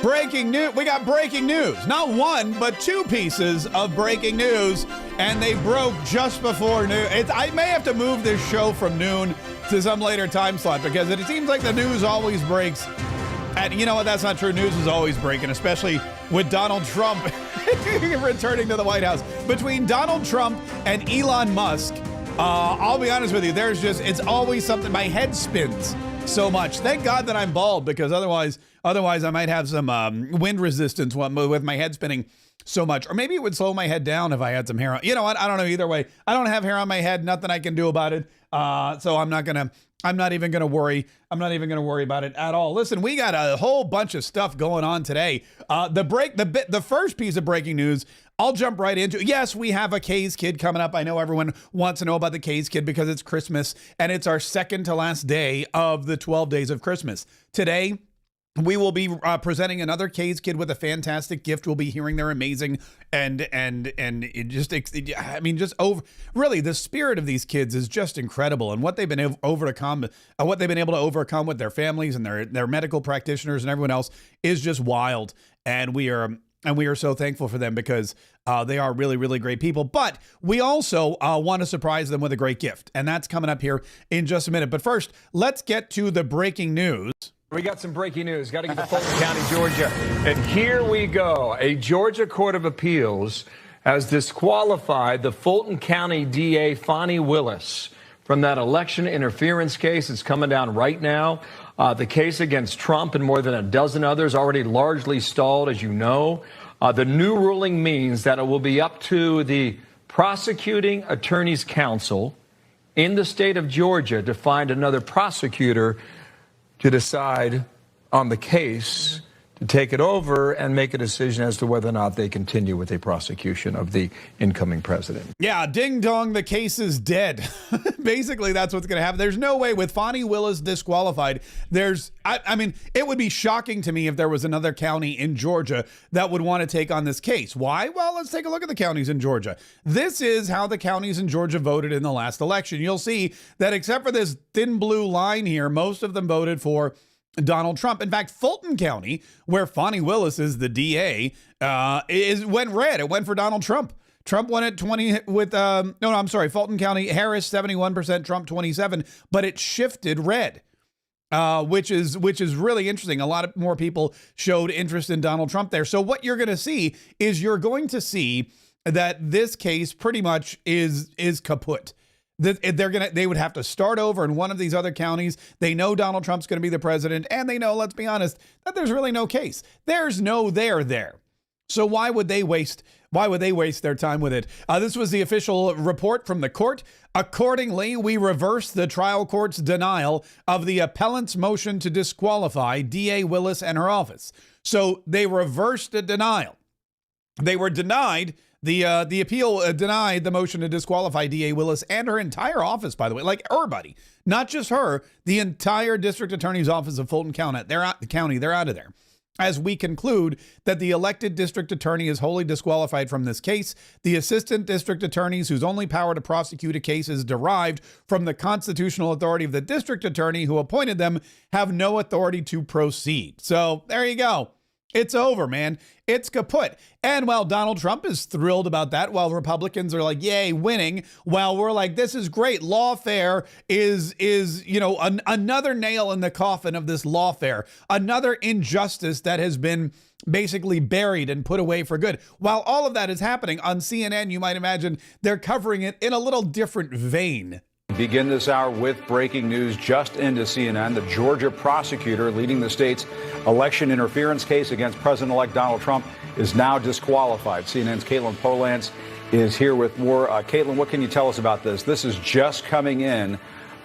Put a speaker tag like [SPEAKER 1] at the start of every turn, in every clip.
[SPEAKER 1] Breaking news. We got breaking news. Not one, but two pieces of breaking news. And they broke just before noon. I may have to move this show from noon to some later time slot because it seems like the news always breaks. And you know what? That's not true. News is always breaking, especially with Donald Trump returning to the White House. Between Donald Trump and Elon Musk, I'll be honest with you, it's always something. My head spins so much. Thank God that I'm bald because otherwise I might have some wind resistance with my head spinning so much. Or maybe it would slow my head down if I had some hair on. You know what? I don't know. Either way, I don't have hair on my head. Nothing I can do about it. So I'm not even going to worry. I'm not even going to worry about it at all. Listen, we got a whole bunch of stuff going on today. The first piece of breaking news, I'll jump right into. Yes, we have a Kaye's Kid coming up. I know everyone wants to know about the Kaye's Kid because it's Christmas and it's our second to last day of the 12 days of Christmas. Today, we will be presenting another Kaye's Kid with a fantastic gift. We'll be hearing their amazing and really the spirit of these kids is just incredible, and what they've been able to overcome with their families and their medical practitioners and everyone else is just wild. And we are so thankful for them because they are really, really great people. But we also want to surprise them with a great gift, and that's coming up here in just a minute. But first, let's get to the breaking news.
[SPEAKER 2] We got some breaking news. Got to get to Fulton County, Georgia. And here we go. A Georgia Court of Appeals has disqualified the Fulton County DA, Fani Willis, from that election interference case. It's coming down right now. The case against Trump and more than a dozen others already largely stalled, as you know. The new ruling means that it will be up to the prosecuting attorney's council in the state of Georgia to find another prosecutor to decide on the case, to take it over and make a decision as to whether or not they continue with a prosecution of the incoming president.
[SPEAKER 1] Yeah, ding dong, the case is dead. Basically, that's what's going to happen. There's no way with Fani Willis disqualified. I mean, it would be shocking to me if there was another county in Georgia that would want to take on this case. Why? Well, let's take a look at the counties in Georgia. This is how the counties in Georgia voted in the last election. You'll see that except for this thin blue line here, most of them voted for Donald Trump. In fact, Fulton County, where Fani Willis is the DA, went red. It went for Donald Trump. Trump won at 20 with, Fulton County, Harris 71%, Trump 27, but it shifted red, which is really interesting. A lot more people showed interest in Donald Trump there. So what you're going to see is that this case pretty much is kaput. They would have to start over in one of these other counties. They know Donald Trump's going to be the president, and they know, let's be honest, that there's really no case. There's no there. So why would they waste their time with it? This was the official report from the court. Accordingly, we reversed the trial court's denial of the appellant's motion to disqualify DA Willis and her office. So they reversed the denial. They were denied. The appeal denied the motion to disqualify DA Willis and her entire office, by the way, like everybody, not just her, the entire district attorney's office of Fulton County. They're out of there. As we conclude that the elected district attorney is wholly disqualified from this case, the assistant district attorneys whose only power to prosecute a case is derived from the constitutional authority of the district attorney who appointed them have no authority to proceed. So there you go. It's over, man. It's kaput. And while Donald Trump is thrilled about that, while Republicans are like, yay, winning, while we're like, this is great. Lawfare is another nail in the coffin of this lawfare, another injustice that has been basically buried and put away for good. While all of that is happening on CNN, you might imagine they're covering it in a little different vein.
[SPEAKER 3] Begin this hour with breaking news just into CNN. The Georgia prosecutor leading the state's election interference case against President-elect Donald Trump is now disqualified. CNN's Caitlin Polance is here with more. Caitlin, what can you tell us about this? This is just coming in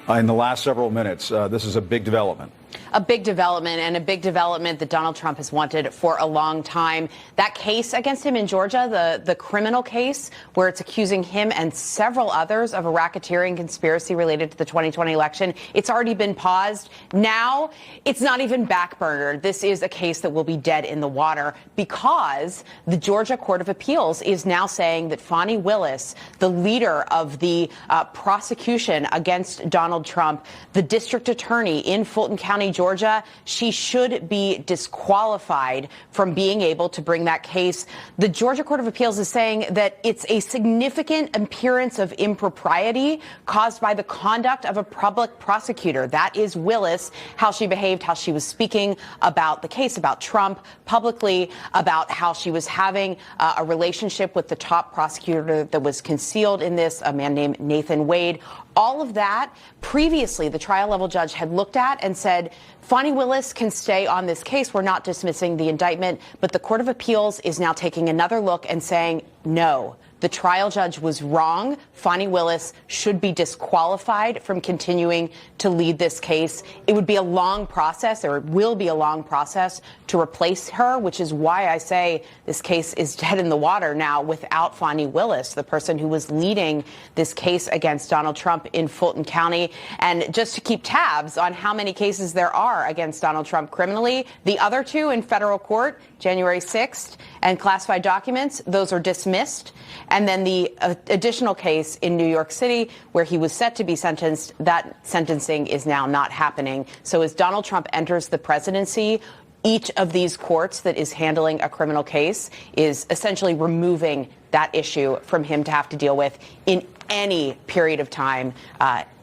[SPEAKER 3] the last several minutes. This is a big development.
[SPEAKER 4] A big development, and a big development that Donald Trump has wanted for a long time. That case against him in Georgia, the criminal case where it's accusing him and several others of a racketeering conspiracy related to the 2020 election, it's already been paused. Now it's not even backburnered. This is a case that will be dead in the water because the Georgia Court of Appeals is now saying that Fani Willis, the leader of the prosecution against Donald Donald Trump, the district attorney in Fulton County, Georgia, she should be disqualified from being able to bring that case. The Georgia Court of Appeals is saying that it's a significant appearance of impropriety caused by the conduct of a public prosecutor. That is Willis, how she behaved, how she was speaking about the case, about Trump publicly, about how she was having a relationship with the top prosecutor that was concealed in this, a man named Nathan Wade. All of that, previously, the trial level judge had looked at and said, Fani Willis can stay on this case. We're not dismissing the indictment. But the Court of Appeals is now taking another look and saying, no, the trial judge was wrong. Fani Willis should be disqualified from continuing to lead this case. It would be a long process, or it will be a long process, to replace her, which is why I say this case is dead in the water now without Fani Willis, the person who was leading this case against Donald Trump in Fulton County. And just to keep tabs on how many cases there are against Donald Trump criminally, the other two in federal court, January 6th, and classified documents, those are dismissed. And then the additional case in New York City, where he was set to be sentenced, that sentencing is now not happening. So as Donald Trump enters the presidency, each of these courts that is handling a criminal case is essentially removing that issue from him to have to deal with in any period of time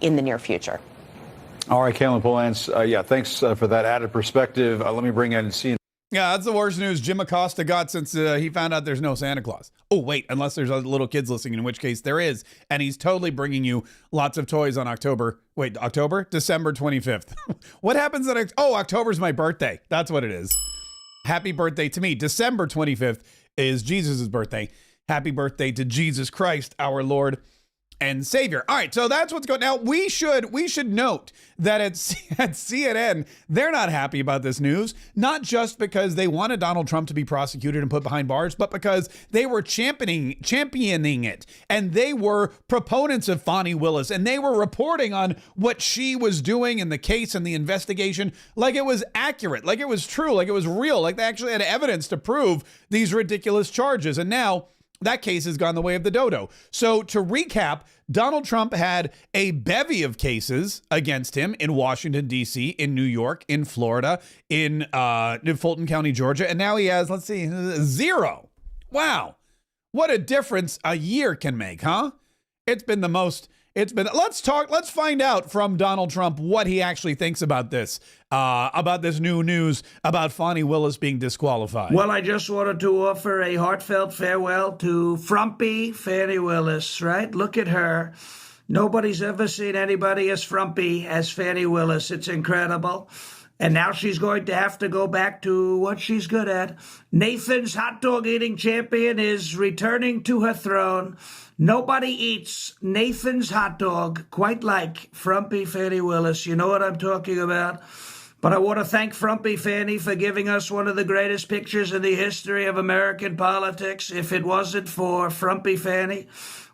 [SPEAKER 4] in the near future.
[SPEAKER 3] All right, Kaye Polans, thanks for that added perspective. Let me bring in CNN.
[SPEAKER 1] Yeah, that's the worst news Jim Acosta got since he found out there's no Santa Claus. Oh, wait, unless there's little kids listening, in which case there is. And he's totally bringing you lots of toys on December 25th. What happens at, October's my birthday. That's what it is. Happy birthday to me. December 25th is Jesus' birthday. Happy birthday to Jesus Christ, our Lord and Savior. All right, so that's what's going on. Now, we should note that at CNN, they're not happy about this news, not just because they wanted Donald Trump to be prosecuted and put behind bars, but because they were championing it, and they were proponents of Fani Willis, and they were reporting on what she was doing in the case and the investigation like it was accurate, like it was true, like it was real, like they actually had evidence to prove these ridiculous charges. And now that case has gone the way of the dodo. So to recap, Donald Trump had a bevy of cases against him in Washington, D.C., in New York, in Florida, in Fulton County, Georgia. And now he has, 0. Wow. What a difference a year can make, huh? Let's find out from Donald Trump what he actually thinks about this new news about Fani Willis being disqualified.
[SPEAKER 5] Well, I just wanted to offer a heartfelt farewell to frumpy Fani Willis, right? Look at her. Nobody's ever seen anybody as frumpy as Fani Willis. It's incredible. And now she's going to have to go back to what she's good at. Nathan's hot dog eating champion is returning to her throne. Nobody eats Nathan's hot dog quite like frumpy Fani Willis. You know what I'm talking about. But I want to thank frumpy Fani for giving us one of the greatest pictures in the history of American politics. If it wasn't for frumpy Fani,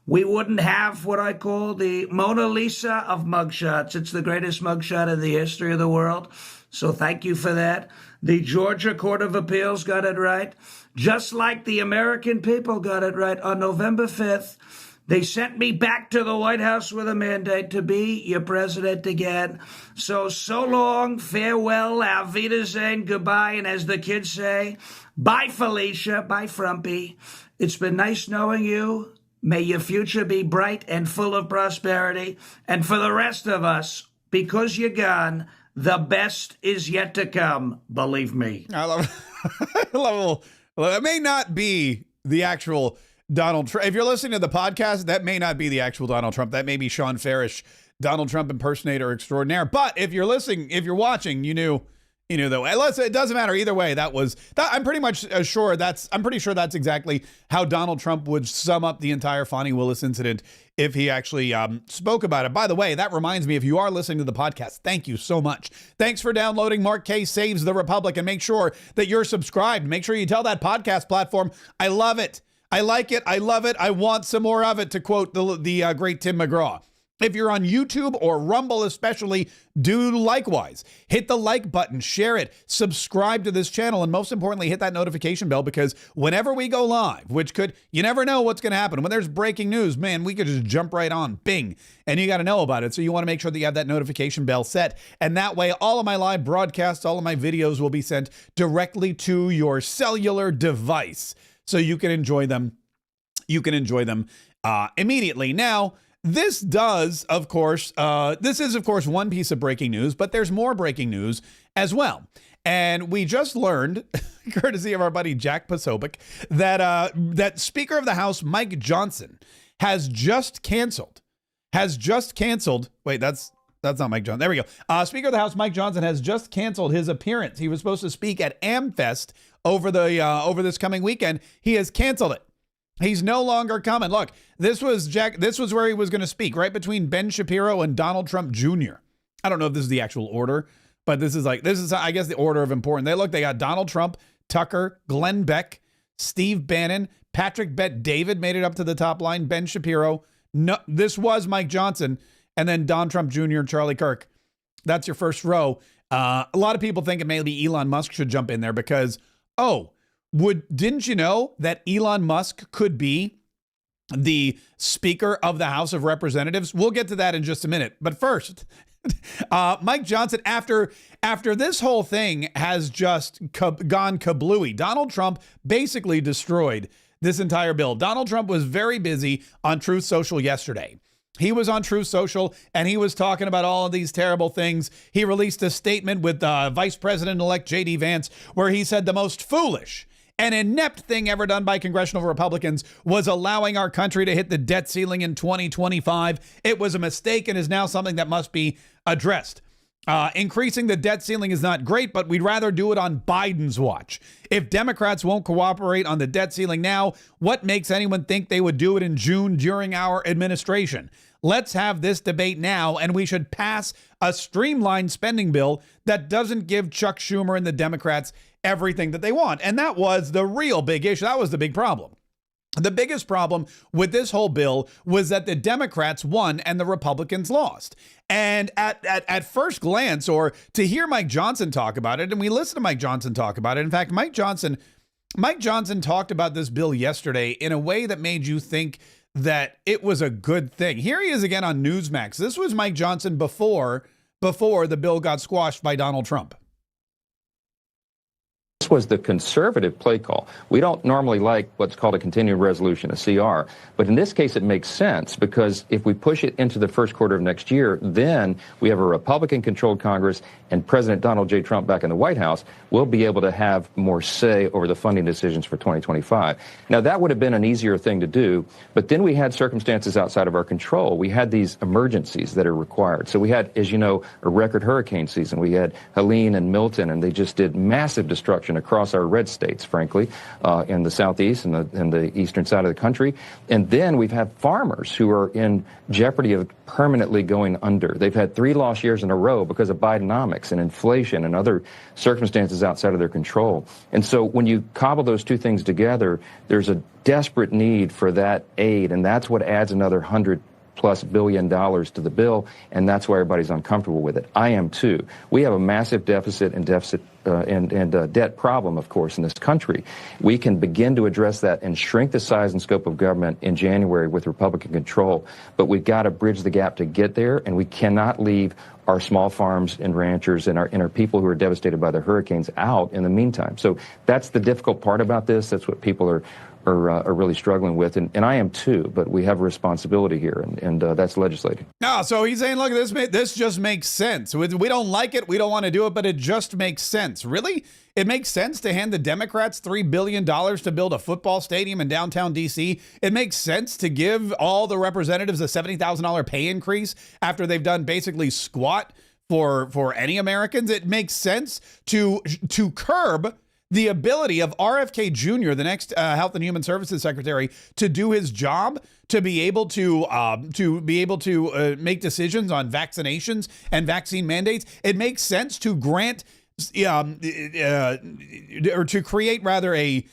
[SPEAKER 5] we wouldn't have what I call the Mona Lisa of mugshots. It's the greatest mugshot in the history of the world. So thank you for that. The Georgia Court of Appeals got it right, just like the American people got it right. On November 5th, they sent me back to the White House with a mandate to be your president again. So long, farewell, auf Wiedersehen, goodbye, and as the kids say, bye, Felicia, bye, Frumpy. It's been nice knowing you. May your future be bright and full of prosperity. And for the rest of us, because you're gone, the best is yet to come, believe me.
[SPEAKER 1] I love it. It may not be the actual Donald Trump. If you're listening to the podcast, that may not be the actual Donald Trump. That may be Sean Farish, Donald Trump impersonator extraordinaire. But if you're listening, if you're watching, you knew though. It doesn't matter either way. I'm pretty sure that's exactly how Donald Trump would sum up the entire Fani Willis incident if he actually spoke about it. By the way, that reminds me, if you are listening to the podcast, thank you so much. Thanks for downloading Mark Kaye Saves the Republic, and make sure that you're subscribed. Make sure you tell that podcast platform, I love it. I like it. I love it. I want some more of it, to quote the great Tim McGraw. If you're on YouTube or Rumble especially, do likewise. Hit the like button, share it, subscribe to this channel, and most importantly, hit that notification bell, because whenever we go live, you never know what's going to happen. When there's breaking news, man, we could just jump right on, bing, and you got to know about it. So you want to make sure that you have that notification bell set, and that way all of my live broadcasts, all of my videos will be sent directly to your cellular device, so you can enjoy them. Immediately. Now, this is, of course, one piece of breaking news, but there's more breaking news as well. And we just learned, courtesy of our buddy Jack Posobiec, that Speaker of the House Mike Johnson has just canceled. Wait, that's not Mike Johnson. There we go. Speaker of the House Mike Johnson has just canceled his appearance. He was supposed to speak at AmFest over this coming weekend. He has canceled it. He's no longer coming. Look, this was where he was going to speak, right between Ben Shapiro and Donald Trump Jr. I don't know if this is the actual order, but this is I guess the order of importance. They got Donald Trump, Tucker, Glenn Beck, Steve Bannon, Patrick Bet-David made it up to the top line, Ben Shapiro. No, this was Mike Johnson, and then Don Trump Jr., Charlie Kirk. That's your first row. A lot of people think it maybe Elon Musk should jump in there because, didn't you know that Elon Musk could be the Speaker of the House of Representatives? We'll get to that in just a minute. But first, Mike Johnson, after this whole thing has just gone kablooey, Donald Trump basically destroyed this entire bill. Donald Trump was very busy on Truth Social yesterday. He was on Truth Social, and he was talking about all of these terrible things. He released a statement with Vice President-elect J.D. Vance, where he said the most foolish and inept thing ever done by congressional Republicans was allowing our country to hit the debt ceiling in 2025. It was a mistake and is now something that must be addressed. Increasing the debt ceiling is not great, but we'd rather do it on Biden's watch. If Democrats won't cooperate on the debt ceiling now, what makes anyone think they would do it in June during our administration? Let's have this debate now, and we should pass a streamlined spending bill that doesn't give Chuck Schumer and the Democrats everything that they want. And that was the real big issue. That was the big problem. The biggest problem with this whole bill was that the Democrats won and the Republicans lost. And at first glance, or to hear Mike Johnson talk about it, and we listened to Mike Johnson talk about it. In fact, Mike Johnson talked about this bill yesterday in a way that made you think that it was a good thing. Here he is again on Newsmax. This was Mike Johnson before the bill got squashed by Donald Trump.
[SPEAKER 6] This was the conservative play call. We don't normally like what's called a continuing resolution, a CR, but in this case it makes sense because if we push it into the first quarter of next year, then we have a Republican-controlled Congress and President Donald J. Trump back in the White House will be able to have more say over the funding decisions for 2025. Now, that would have been an easier thing to do, but then we had circumstances outside of our control. We had these emergencies that are required. So we had, as you know, a record hurricane season. We had Helene and Milton, and they just did massive destruction across our red states, frankly, in the southeast and the eastern side of the country. And then we've had farmers who are in jeopardy of permanently going under. They've had 3 lost years in a row because of Bidenomics and inflation and other circumstances outside of their control. And so when you cobble those two things together, there's a desperate need for that aid, and that's what adds another $100+ billion to the bill, and that's why everybody's uncomfortable with it. I am too. We have a massive deficit and debt problem, of course, in this country. We can begin to address that and shrink the size and scope of government in January with Republican control, but we've got to bridge the gap to get there, and we cannot leave our small farms and ranchers and our people who are devastated by the hurricanes out in the meantime. So that's the difficult part about this. That's what people are really struggling with, and I am too, but we have a responsibility here, and that's legislating. No,
[SPEAKER 1] so he's saying, look, this just makes sense. We don't like it, we don't want to do it, but it just makes sense. Really? It makes sense to hand the Democrats $3 billion to build a football stadium in downtown D.C. It makes sense to give all the representatives a $70,000 pay increase after they've done basically squat for any Americans. It makes sense to curb the ability of RFK Jr., the next Health and Human Services Secretary, to do his job, to be able to make decisions on vaccinations and vaccine mandates. It makes sense to grant or to create rather a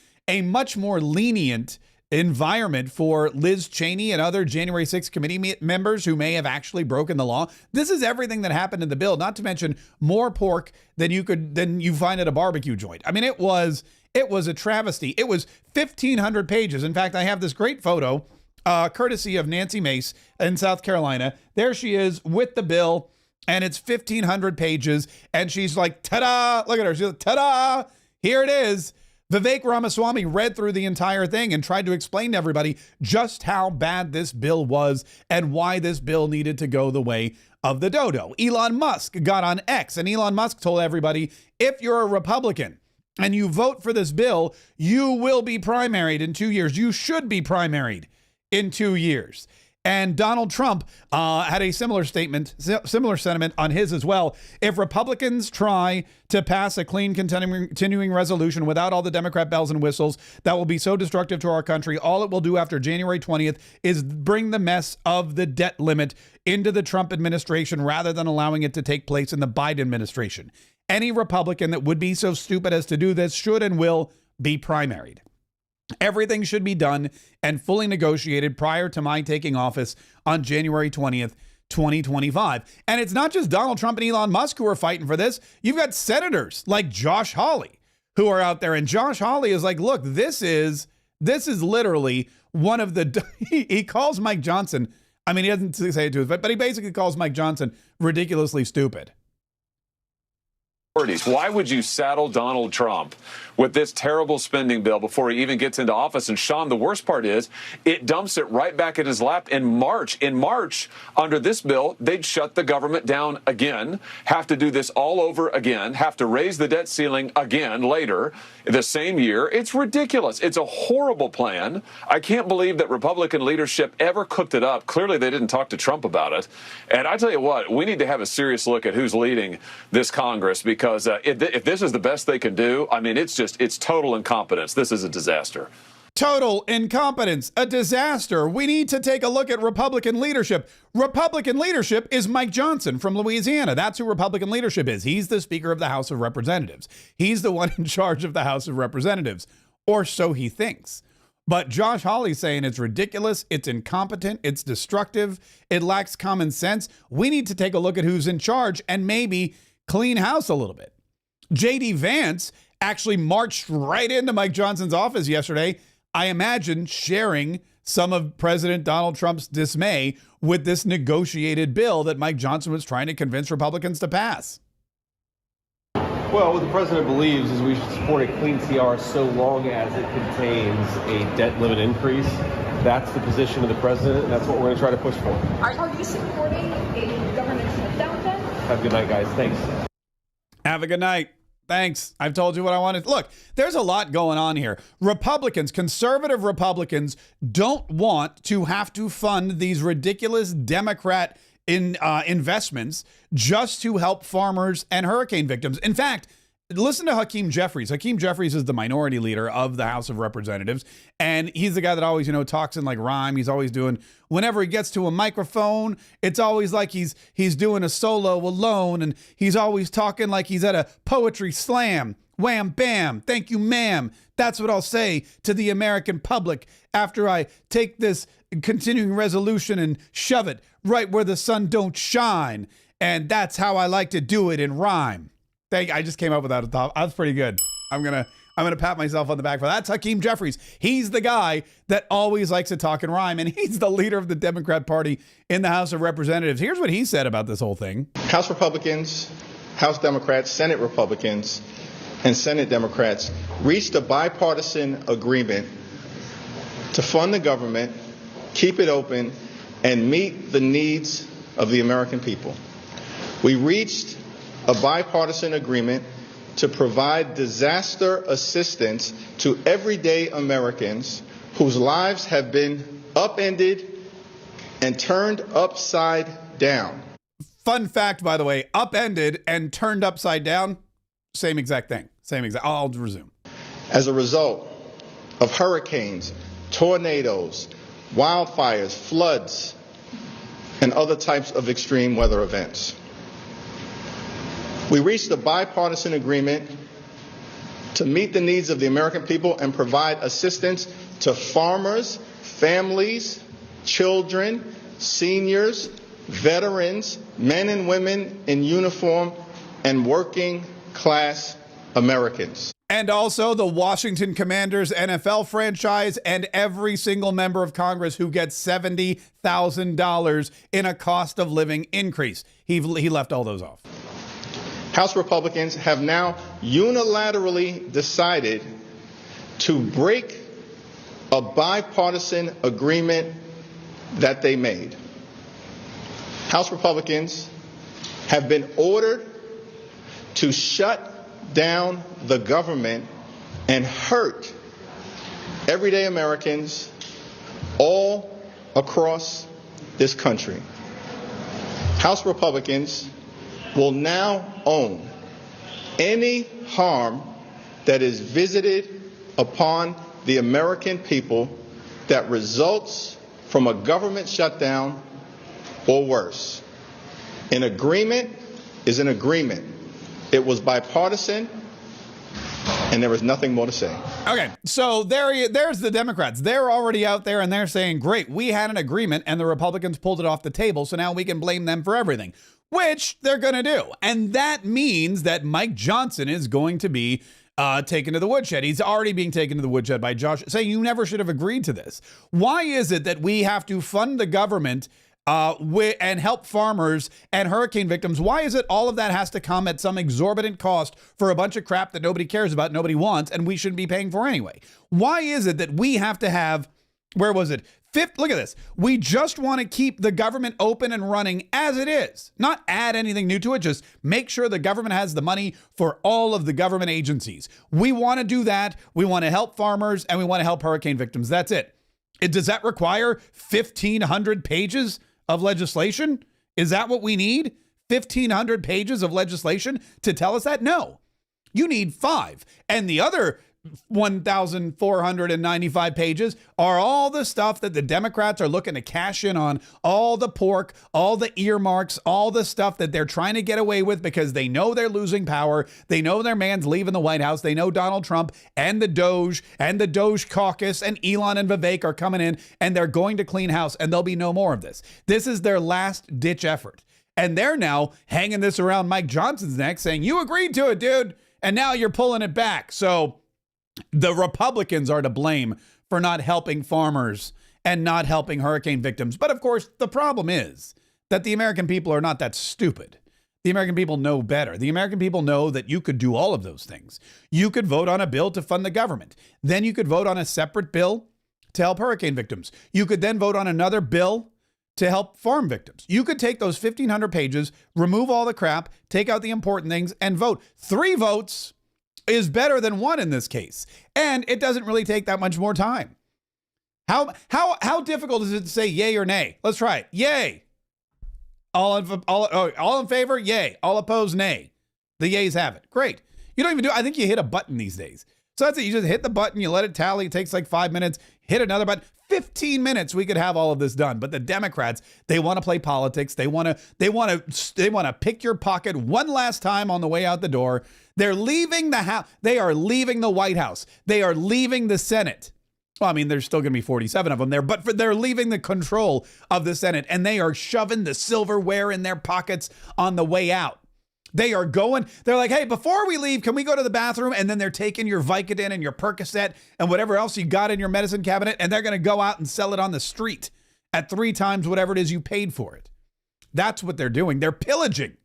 [SPEAKER 1] much more lenient environment for Liz Cheney and other January 6th committee members who may have actually broken the law. This is everything that happened in the bill, not to mention more pork than you find at a barbecue joint. I mean, it was a travesty. It was 1,500 pages. In fact, I have this great photo, courtesy of Nancy Mace in South Carolina. There she is with the bill, and it's 1,500 pages, and she's like, ta-da! Look at her. She's like, ta-da! Here it is. Vivek Ramaswamy read through the entire thing and tried to explain to everybody just how bad this bill was and why this bill needed to go the way of the dodo. Elon Musk got on X, and Elon Musk told everybody, if you're a Republican and you vote for this bill, you will be primaried in 2 years. You should be primaried in 2 years. And Donald Trump had a similar sentiment on his as well. If Republicans try to pass a clean continuing resolution without all the Democrat bells and whistles that will be so destructive to our country, all it will do after January 20th is bring the mess of the debt limit into the Trump administration rather than allowing it to take place in the Biden administration. Any Republican that would be so stupid as to do this should and will be primaried. Everything should be done and fully negotiated prior to my taking office on January 20th, 2025. And it's not just Donald Trump and Elon Musk who are fighting for this. You've got senators like Josh Hawley who are out there. And Josh Hawley is like, look, this is literally one of the, he calls Mike Johnson, I mean, he doesn't say it to us, but he basically calls Mike Johnson ridiculously stupid.
[SPEAKER 7] Why would you saddle Donald Trump with this terrible spending bill before he even gets into office? And Sean, the worst part is it dumps it right back in his lap in March. In March, under this bill, they'd shut the government down again, have to do this all over again, have to raise the debt ceiling again later the same year. It's ridiculous. It's a horrible plan. I can't believe that Republican leadership ever cooked it up. Clearly, they didn't talk to Trump about it. And I tell you what, we need to have a serious look at who's leading this Congress, because if this is the best they can do, I mean, it's total incompetence. This is a disaster.
[SPEAKER 1] Total incompetence, a disaster. We need to take a look at Republican leadership. Republican leadership is Mike Johnson from Louisiana. That's who Republican leadership is. He's the Speaker of the House of Representatives. He's the one in charge of the House of Representatives, or so he thinks. But Josh Hawley's saying it's ridiculous, it's incompetent, it's destructive, it lacks common sense. We need to take a look at who's in charge and maybe clean house a little bit. J.D. Vance actually marched right into Mike Johnson's office yesterday, I imagine sharing some of President Donald Trump's dismay with this negotiated bill that Mike Johnson was trying to convince Republicans to pass.
[SPEAKER 8] Well, what the president believes is we should support a clean CR so long as it contains a debt limit increase. That's the position of the president, and that's what we're going to try to push for.
[SPEAKER 9] Are you supporting a government shutdown then?
[SPEAKER 8] Have a good night, guys. Thanks.
[SPEAKER 1] Have a good night. Thanks. I've told you what I wanted. Look, there's a lot going on here. Republicans, conservative Republicans, don't want to have to fund these ridiculous Democrat investments just to help farmers and hurricane victims. In fact, listen to Hakeem Jeffries. Hakeem Jeffries is the minority leader of the House of Representatives, and he's the guy that always, talks in like rhyme. He's always doing, whenever he gets to a microphone, it's always like he's doing a solo alone, and he's always talking like he's at a poetry slam. Wham, bam, thank you, ma'am. That's what I'll say to the American public after I take this continuing resolution and shove it right where the sun don't shine. And that's how I like to do it in rhyme. I just came up with that. That's pretty good. I'm gonna pat myself on the back for that. That's Hakeem Jeffries. He's the guy that always likes to talk and rhyme, and he's the leader of the Democrat Party in the House of Representatives. Here's what he said about this whole thing.
[SPEAKER 10] House Republicans, House Democrats, Senate Republicans, and Senate Democrats reached a bipartisan agreement to fund the government, keep it open, and meet the needs of the American people. We reached a bipartisan agreement to provide disaster assistance to everyday Americans whose lives have been upended and turned upside down.
[SPEAKER 1] Fun fact, by the way, upended and turned upside down, same exact thing. I'll resume.
[SPEAKER 10] As a result of hurricanes, tornadoes, wildfires, floods, and other types of extreme weather events. We reached a bipartisan agreement to meet the needs of the American people and provide assistance to farmers, families, children, seniors, veterans, men and women in uniform, and working class Americans.
[SPEAKER 1] And also the Washington Commanders NFL franchise and every single member of Congress who gets $70,000 in a cost of living increase. He left all those off.
[SPEAKER 10] House Republicans have now unilaterally decided to break a bipartisan agreement that they made. House Republicans have been ordered to shut down the government and hurt everyday Americans all across this country. House Republicans will now own any harm that is visited upon the American people that results from a government shutdown or worse. An agreement is an agreement. It was bipartisan, and there was nothing more to say.
[SPEAKER 1] Okay, so there's the Democrats. They're already out there, and they're saying, great, we had an agreement, and the Republicans pulled it off the table, so now we can blame them for everything, which they're going to do. And that means that Mike Johnson is going to be taken to the woodshed. He's already being taken to the woodshed by Josh, saying you never should have agreed to this. Why is it that we have to fund the government and help farmers and hurricane victims? Why is it all of that has to come at some exorbitant cost for a bunch of crap that nobody cares about, nobody wants, and we shouldn't be paying for anyway? Why is it that we have to have, where was it? Look at this. We just want to keep the government open and running as it is, not add anything new to it. Just make sure the government has the money for all of the government agencies. We want to do that. We want to help farmers and we want to help hurricane victims. That's it. Does that require 1,500 pages of legislation? Is that what we need? 1,500 pages of legislation to tell us that? No. You need 5. And the other 1,495 pages are all the stuff that the Democrats are looking to cash in on, all the pork, all the earmarks, all the stuff that they're trying to get away with because they know they're losing power. They know their man's leaving the White House. They know Donald Trump and the Doge caucus and Elon and Vivek are coming in, and they're going to clean house, and there'll be no more of this. This is their last ditch effort. And they're now hanging this around Mike Johnson's neck saying, you agreed to it, dude. And now you're pulling it back. So the Republicans are to blame for not helping farmers and not helping hurricane victims. But of course, the problem is that the American people are not that stupid. The American people know better. The American people know that you could do all of those things. You could vote on a bill to fund the government. Then you could vote on a separate bill to help hurricane victims. You could then vote on another bill to help farm victims. You could take those 1,500 pages, remove all the crap, take out the important things, and vote. 3 votes is better than 1 in this case. And it doesn't really take that much more time. How difficult is it to say yay or nay? Let's try it. Yay. All in favor? Yay. All opposed? Nay. The yays have it. Great. You don't even I think you hit a button these days. So that's it. You just hit the button, you let it tally. It takes like 5 minutes. Hit another button. 15 minutes, we could have all of this done. But the Democrats, they want to play politics. They want to pick your pocket one last time on the way out the door. They're leaving the house. They are leaving the White House. They are leaving the Senate. Well, I mean, there's still going to be 47 of them there, but they're leaving the control of the Senate, and they are shoving the silverware in their pockets on the way out. They are going, they're like, hey, before we leave, can we go to the bathroom? And then they're taking your Vicodin and your Percocet and whatever else you got in your medicine cabinet, and they're going to go out and sell it on the street at 3 times whatever it is you paid for it. That's what they're doing. They're pillaging.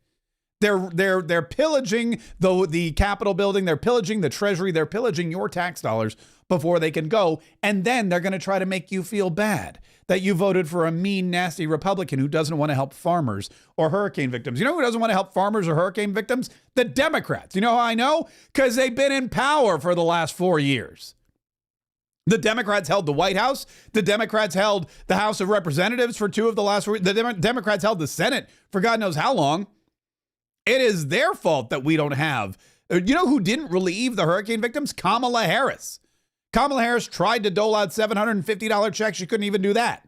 [SPEAKER 1] They're pillaging the Capitol building. They're pillaging the Treasury. They're pillaging your tax dollars before they can go. And then they're going to try to make you feel bad that you voted for a mean, nasty Republican who doesn't want to help farmers or hurricane victims. You know who doesn't want to help farmers or hurricane victims? The Democrats. You know how I know? Because they've been in power for the last 4 years. The Democrats held the White House. The Democrats held the House of Representatives for 2 of the last 4 years. The Democrats held the Senate for God knows how long. It is their fault that we don't have. You know who didn't relieve the hurricane victims? Kamala Harris. Kamala Harris tried to dole out $750 checks. She couldn't even do that.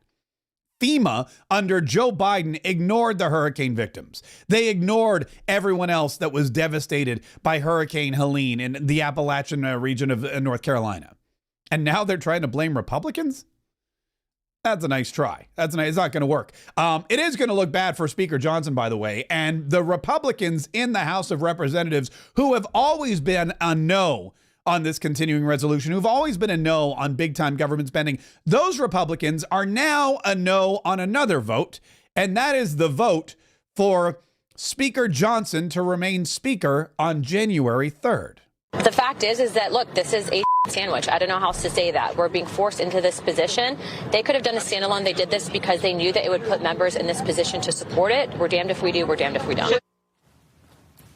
[SPEAKER 1] FEMA under Joe Biden ignored the hurricane victims. They ignored everyone else that was devastated by Hurricane Helene in the Appalachian region of North Carolina. And now they're trying to blame Republicans? That's a nice try. It's not going to work. It is going to look bad for Speaker Johnson, by the way, and the Republicans in the House of Representatives who have always been a no on this continuing resolution, who've always been a no on big-time government spending. Those Republicans are now a no on another vote, and that is the vote for Speaker Johnson to remain Speaker on January 3rd.
[SPEAKER 11] The fact is that, look, this is a sandwich. I don't know how else to say that. We're being forced into this position. They could have done a standalone. They did this because they knew that it would put members in this position to support it. We're damned if we do. We're damned if we don't.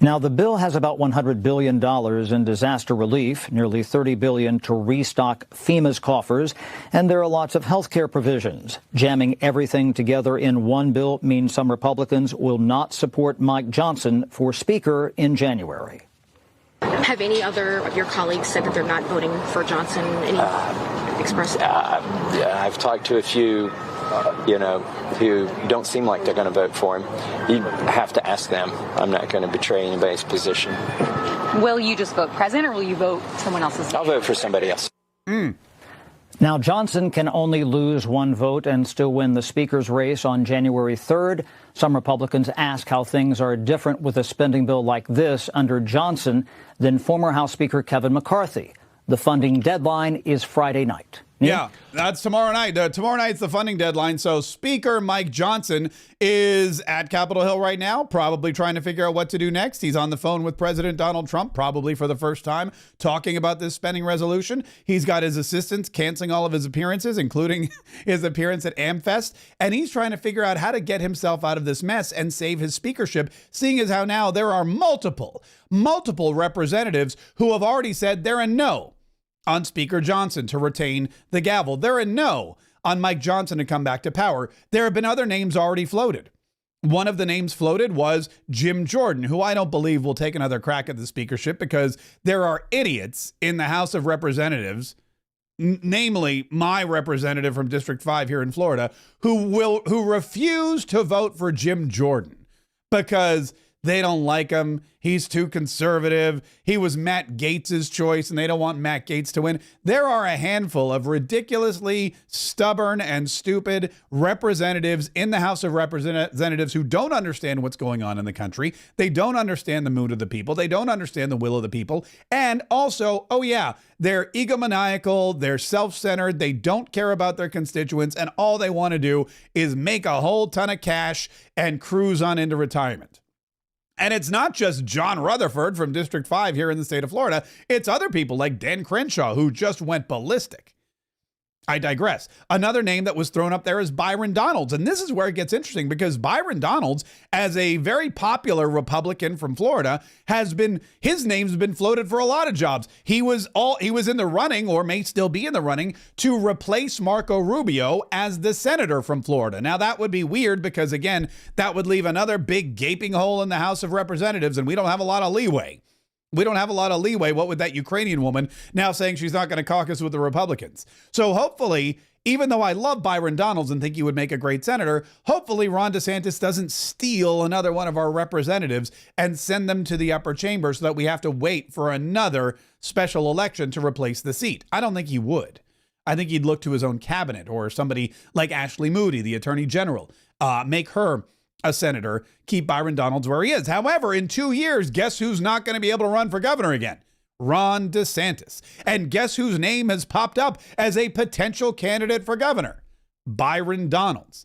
[SPEAKER 12] Now, the bill has about $100 billion in disaster relief, nearly $30 billion to restock FEMA's coffers, and there are lots of health care provisions. Jamming everything together in one bill means some Republicans will not support Mike Johnson for Speaker in January.
[SPEAKER 13] Have any other of your colleagues said that they're not voting for Johnson?
[SPEAKER 14] I've talked to a few, who don't seem like they're going to vote for him. You have to ask them. I'm not going to betray anybody's position.
[SPEAKER 15] Will you just vote president, or will you vote someone else's?
[SPEAKER 14] I'll vote for somebody else.
[SPEAKER 12] Now, Johnson can only lose one vote and still win the Speaker's race on January 3rd. Some Republicans ask how things are different with a spending bill like this under Johnson than former House Speaker Kevin McCarthy. The funding deadline is Friday night.
[SPEAKER 1] Yeah, that's tomorrow night. Tomorrow night's the funding deadline. So Speaker Mike Johnson is at Capitol Hill right now, probably trying to figure out what to do next. He's on the phone with President Donald Trump, probably for the first time, talking about this spending resolution. He's got his assistants canceling all of his appearances, including his appearance at AmFest. And he's trying to figure out how to get himself out of this mess and save his speakership, seeing as how now there are multiple representatives who have already said they're a no on Speaker Johnson to retain the gavel. They're a no on Mike Johnson to come back to power. There have been other names already floated. One of the names floated was Jim Jordan, who I don't believe will take another crack at the speakership because there are idiots in the House of Representatives, namely my representative from District 5 here in Florida, who refuse to vote for Jim Jordan because they don't like him. He's too conservative. He was Matt Gaetz's choice, and they don't want Matt Gaetz to win. There are a handful of ridiculously stubborn and stupid representatives in the House of Representatives who don't understand what's going on in the country. They don't understand the mood of the people. They don't understand the will of the people. And also, they're egomaniacal. They're self-centered. They don't care about their constituents. And all they want to do is make a whole ton of cash and cruise on into retirement. And it's not just John Rutherford from District 5 here in the state of Florida. It's other people like Dan Crenshaw who just went ballistic. I digress. Another name that was thrown up there is Byron Donalds. And this is where it gets interesting because Byron Donalds, as a very popular Republican from Florida, his name's been floated for a lot of jobs. He was in the running, or may still be in the running, to replace Marco Rubio as the senator from Florida. Now that would be weird because, again, that would leave another big gaping hole in the House of Representatives, and we don't have a lot of leeway. What with that Ukrainian woman now saying she's not going to caucus with the Republicans? So hopefully, even though I love Byron Donalds and think he would make a great senator, hopefully Ron DeSantis doesn't steal another one of our representatives and send them to the upper chamber so that we have to wait for another special election to replace the seat. I don't think he would. I think he'd look to his own cabinet or somebody like Ashley Moody, the Attorney General, make her a senator, keep Byron Donalds where he is. However, in 2 years, guess who's not going to be able to run for governor again? Ron DeSantis. And guess whose name has popped up as a potential candidate for governor? Byron Donalds.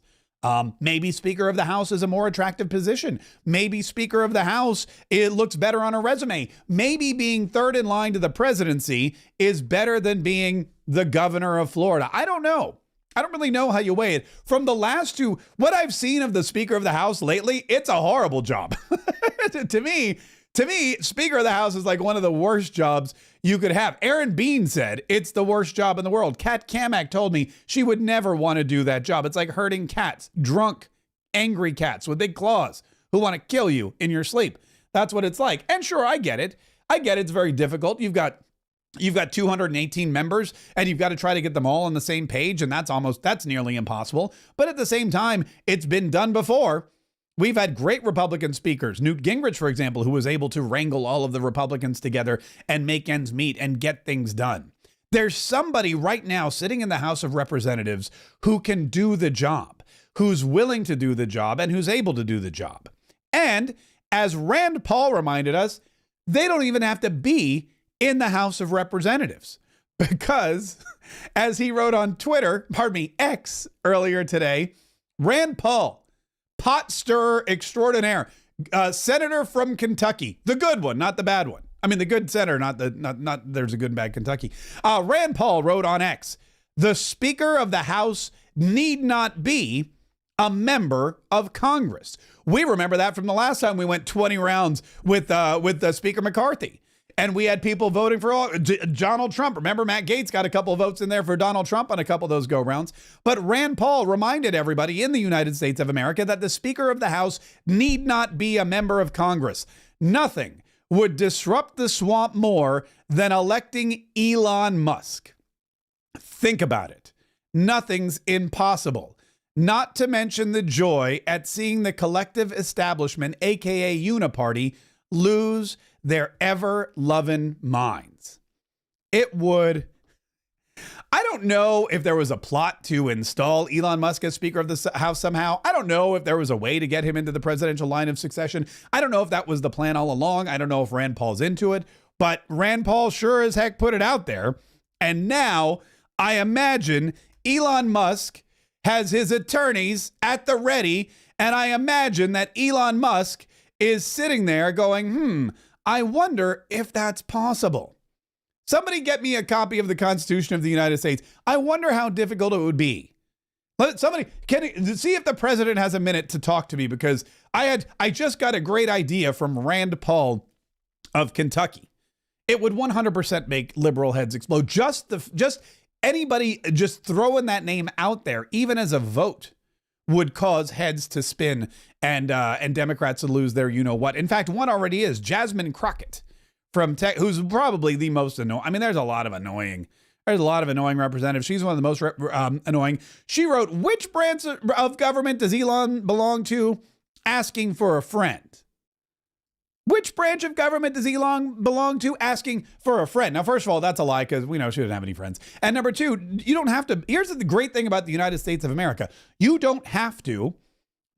[SPEAKER 1] Maybe Speaker of the House is a more attractive position. Maybe Speaker of the House, it looks better on a resume. Maybe being third in line to the presidency is better than being the governor of Florida. I don't know. I don't really know how you weigh it. From the last two, what I've seen of the Speaker of the House lately, it's a horrible job. To me, Speaker of the House is like one of the worst jobs you could have. Aaron Bean said it's the worst job in the world. Kat Kamak told me she would never want to do that job. It's like herding cats, drunk, angry cats with big claws who want to kill you in your sleep. That's what it's like. And sure, I get it. It's very difficult. You've got You've got 218 members and you've got to try to get them all on the same page. And that's nearly impossible. But at the same time, it's been done before. We've had great Republican speakers. Newt Gingrich, for example, who was able to wrangle all of the Republicans together and make ends meet and get things done. There's somebody right now sitting in the House of Representatives who can do the job, who's willing to do the job, and who's able to do the job. And as Rand Paul reminded us, they don't even have to be in the House of Representatives because, as he wrote on X earlier today, Rand Paul, pot stirrer extraordinaire, senator from Kentucky, the good one, not the bad one. I mean, the good senator, not there's a good and bad Kentucky. Rand Paul wrote on X, the Speaker of the House need not be a member of Congress. We remember that from the last time we went 20 rounds with Speaker McCarthy. And we had people voting for Donald Trump. Remember, Matt Gaetz got a couple of votes in there for Donald Trump on a couple of those go-rounds. But Rand Paul reminded everybody in the United States of America that the Speaker of the House need not be a member of Congress. Nothing would disrupt the swamp more than electing Elon Musk. Think about it. Nothing's impossible. Not to mention the joy at seeing the collective establishment, aka Uniparty, lose their ever-loving minds. It would... I don't know if there was a plot to install Elon Musk as Speaker of the House somehow. I don't know if there was a way to get him into the presidential line of succession. I don't know if that was the plan all along. I don't know if Rand Paul's into it, but Rand Paul sure as heck put it out there. And now I imagine Elon Musk has his attorneys at the ready, and I imagine that Elon Musk is sitting there going, I wonder if that's possible. Somebody get me a copy of the Constitution of the United States. I wonder how difficult it would be. Somebody see if the president has a minute to talk to me, because I just got a great idea from Rand Paul of Kentucky. It would 100% make liberal heads explode. Just anybody just throwing that name out there, even as a vote, would cause heads to spin and Democrats to lose their you-know-what. In fact, one already is. Jasmine Crockett from Tech, who's probably the most annoying. I mean, there's a lot of annoying representatives. She's one of the most annoying. She wrote, which branch of government does Elon belong to? Asking for a friend. Which branch of government does Elon belong to? Asking for a friend. Now, first of all, that's a lie, because we know she doesn't have any friends. And number two, you don't have to. Here's the great thing about the United States of America. You don't have to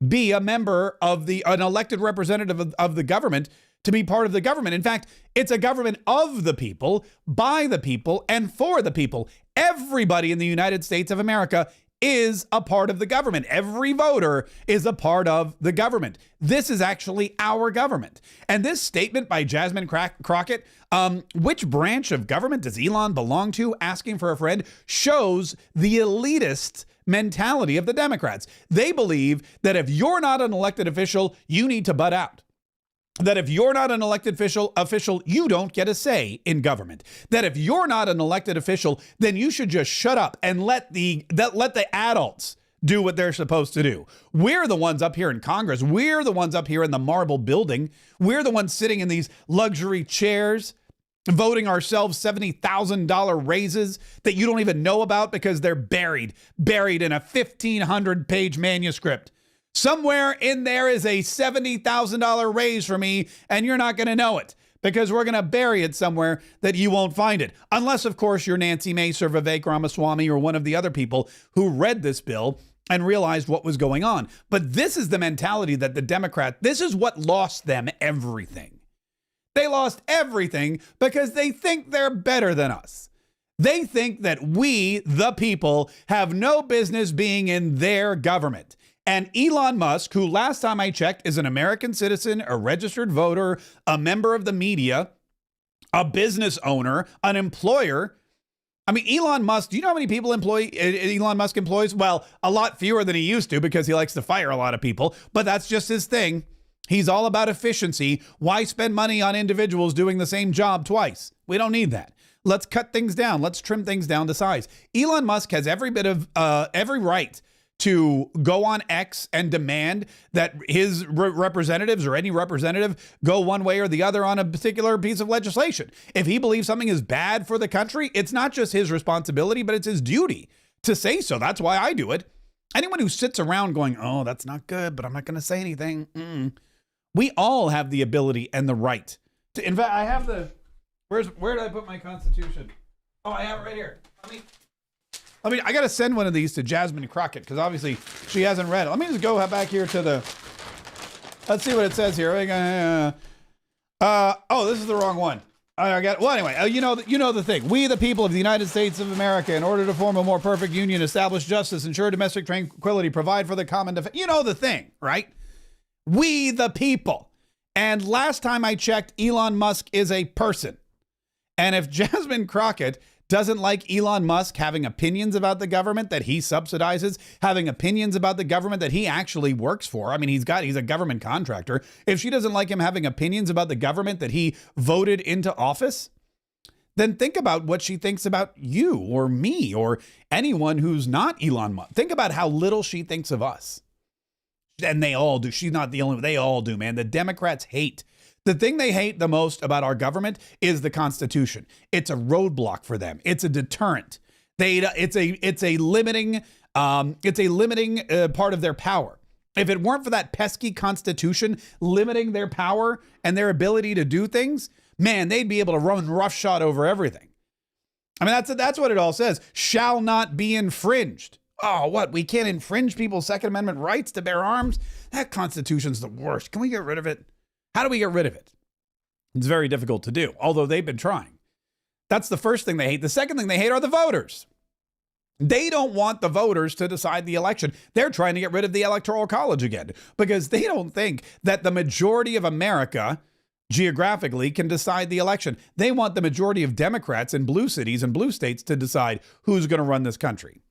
[SPEAKER 1] be a member of an elected representative of the government to be part of the government. In fact, it's a government of the people, by the people, and for the people. Everybody in the United States of America is a part of the government. Every voter is a part of the government. This is actually our government. And this statement by Jasmine Crockett, which branch of government does Elon belong to, asking for a friend, shows the elitist mentality of the Democrats. They believe that if you're not an elected official, you need to butt out. That if you're not an elected official, you don't get a say in government. That if you're not an elected official, then you should just shut up and let the adults do what they're supposed to do. We're the ones up here in Congress. We're the ones up here in the marble building. We're the ones sitting in these luxury chairs, voting ourselves $70,000 raises that you don't even know about because they're buried in a 1,500-page manuscript. Somewhere in there is a $70,000 raise for me, and you're not going to know it because we're going to bury it somewhere that you won't find it. Unless, of course, you're Nancy Mace or Vivek Ramaswamy or one of the other people who read this bill and realized what was going on. But this is the mentality that the Democrats, this is what lost them everything. They lost everything because they think they're better than us. They think that we, the people, have no business being in their government. And Elon Musk, who last time I checked is an American citizen, a registered voter, a member of the media, a business owner, an employer. I mean, Elon Musk, do you know how many people Elon Musk employs? Well, a lot fewer than he used to because he likes to fire a lot of people, but that's just his thing. He's all about efficiency. Why spend money on individuals doing the same job twice? We don't need that. Let's cut things down. Let's trim things down to size. Elon Musk has every right to go on X and demand that his representatives or any representative go one way or the other on a particular piece of legislation. If he believes something is bad for the country, it's not just his responsibility, but it's his duty to say so. That's why I do it. Anyone who sits around going, oh, that's not good, but I'm not going to say anything. We all have the ability and the right to. In fact, I have where did I put my Constitution? Oh, I have it right here. I got to send one of these to Jasmine Crockett because obviously she hasn't read it. Let me just go back here to let's see what it says here. Oh, this is the wrong one. Well, anyway, you know the thing. We, the people of the United States of America, in order to form a more perfect union, establish justice, ensure domestic tranquility, provide for the common defense. You know the thing, right? We, the people. And last time I checked, Elon Musk is a person. And if Jasmine Crockett doesn't like Elon Musk having opinions about the government that he subsidizes, having opinions about the government that he actually works for. I mean, he's a government contractor. If she doesn't like him having opinions about the government that he voted into office, then think about what she thinks about you or me or anyone who's not Elon Musk. Think about how little she thinks of us. And they all do. She's not the only one. They all do, man. The Democrats hate. The thing they hate the most about our government is the Constitution. It's a roadblock for them. It's a deterrent. It's a limiting part of their power. If it weren't for that pesky Constitution limiting their power and their ability to do things, man, they'd be able to run roughshod over everything. I mean, that's what it all says. Shall not be infringed. Oh, what? We can't infringe people's Second Amendment rights to bear arms? That Constitution's the worst. Can we get rid of it? How do we get rid of it? It's very difficult to do, although they've been trying. That's the first thing they hate. The second thing they hate are the voters. They don't want the voters to decide the election. They're trying to get rid of the Electoral College again because they don't think that the majority of America geographically can decide the election. They want the majority of Democrats in blue cities and blue states to decide who's going to run this country.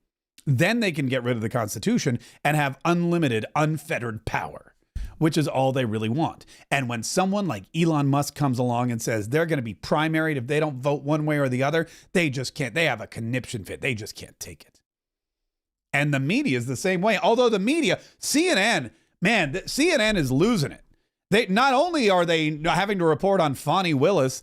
[SPEAKER 1] Then they can get rid of the Constitution and have unlimited, unfettered power, which is all they really want. And when someone like Elon Musk comes along and says they're going to be primaried if they don't vote one way or the other, they just can't. They have a conniption fit. They just can't take it. And the media is the same way. Although the media, CNN, man, CNN is losing it. They not only are they having to report on Fani Willis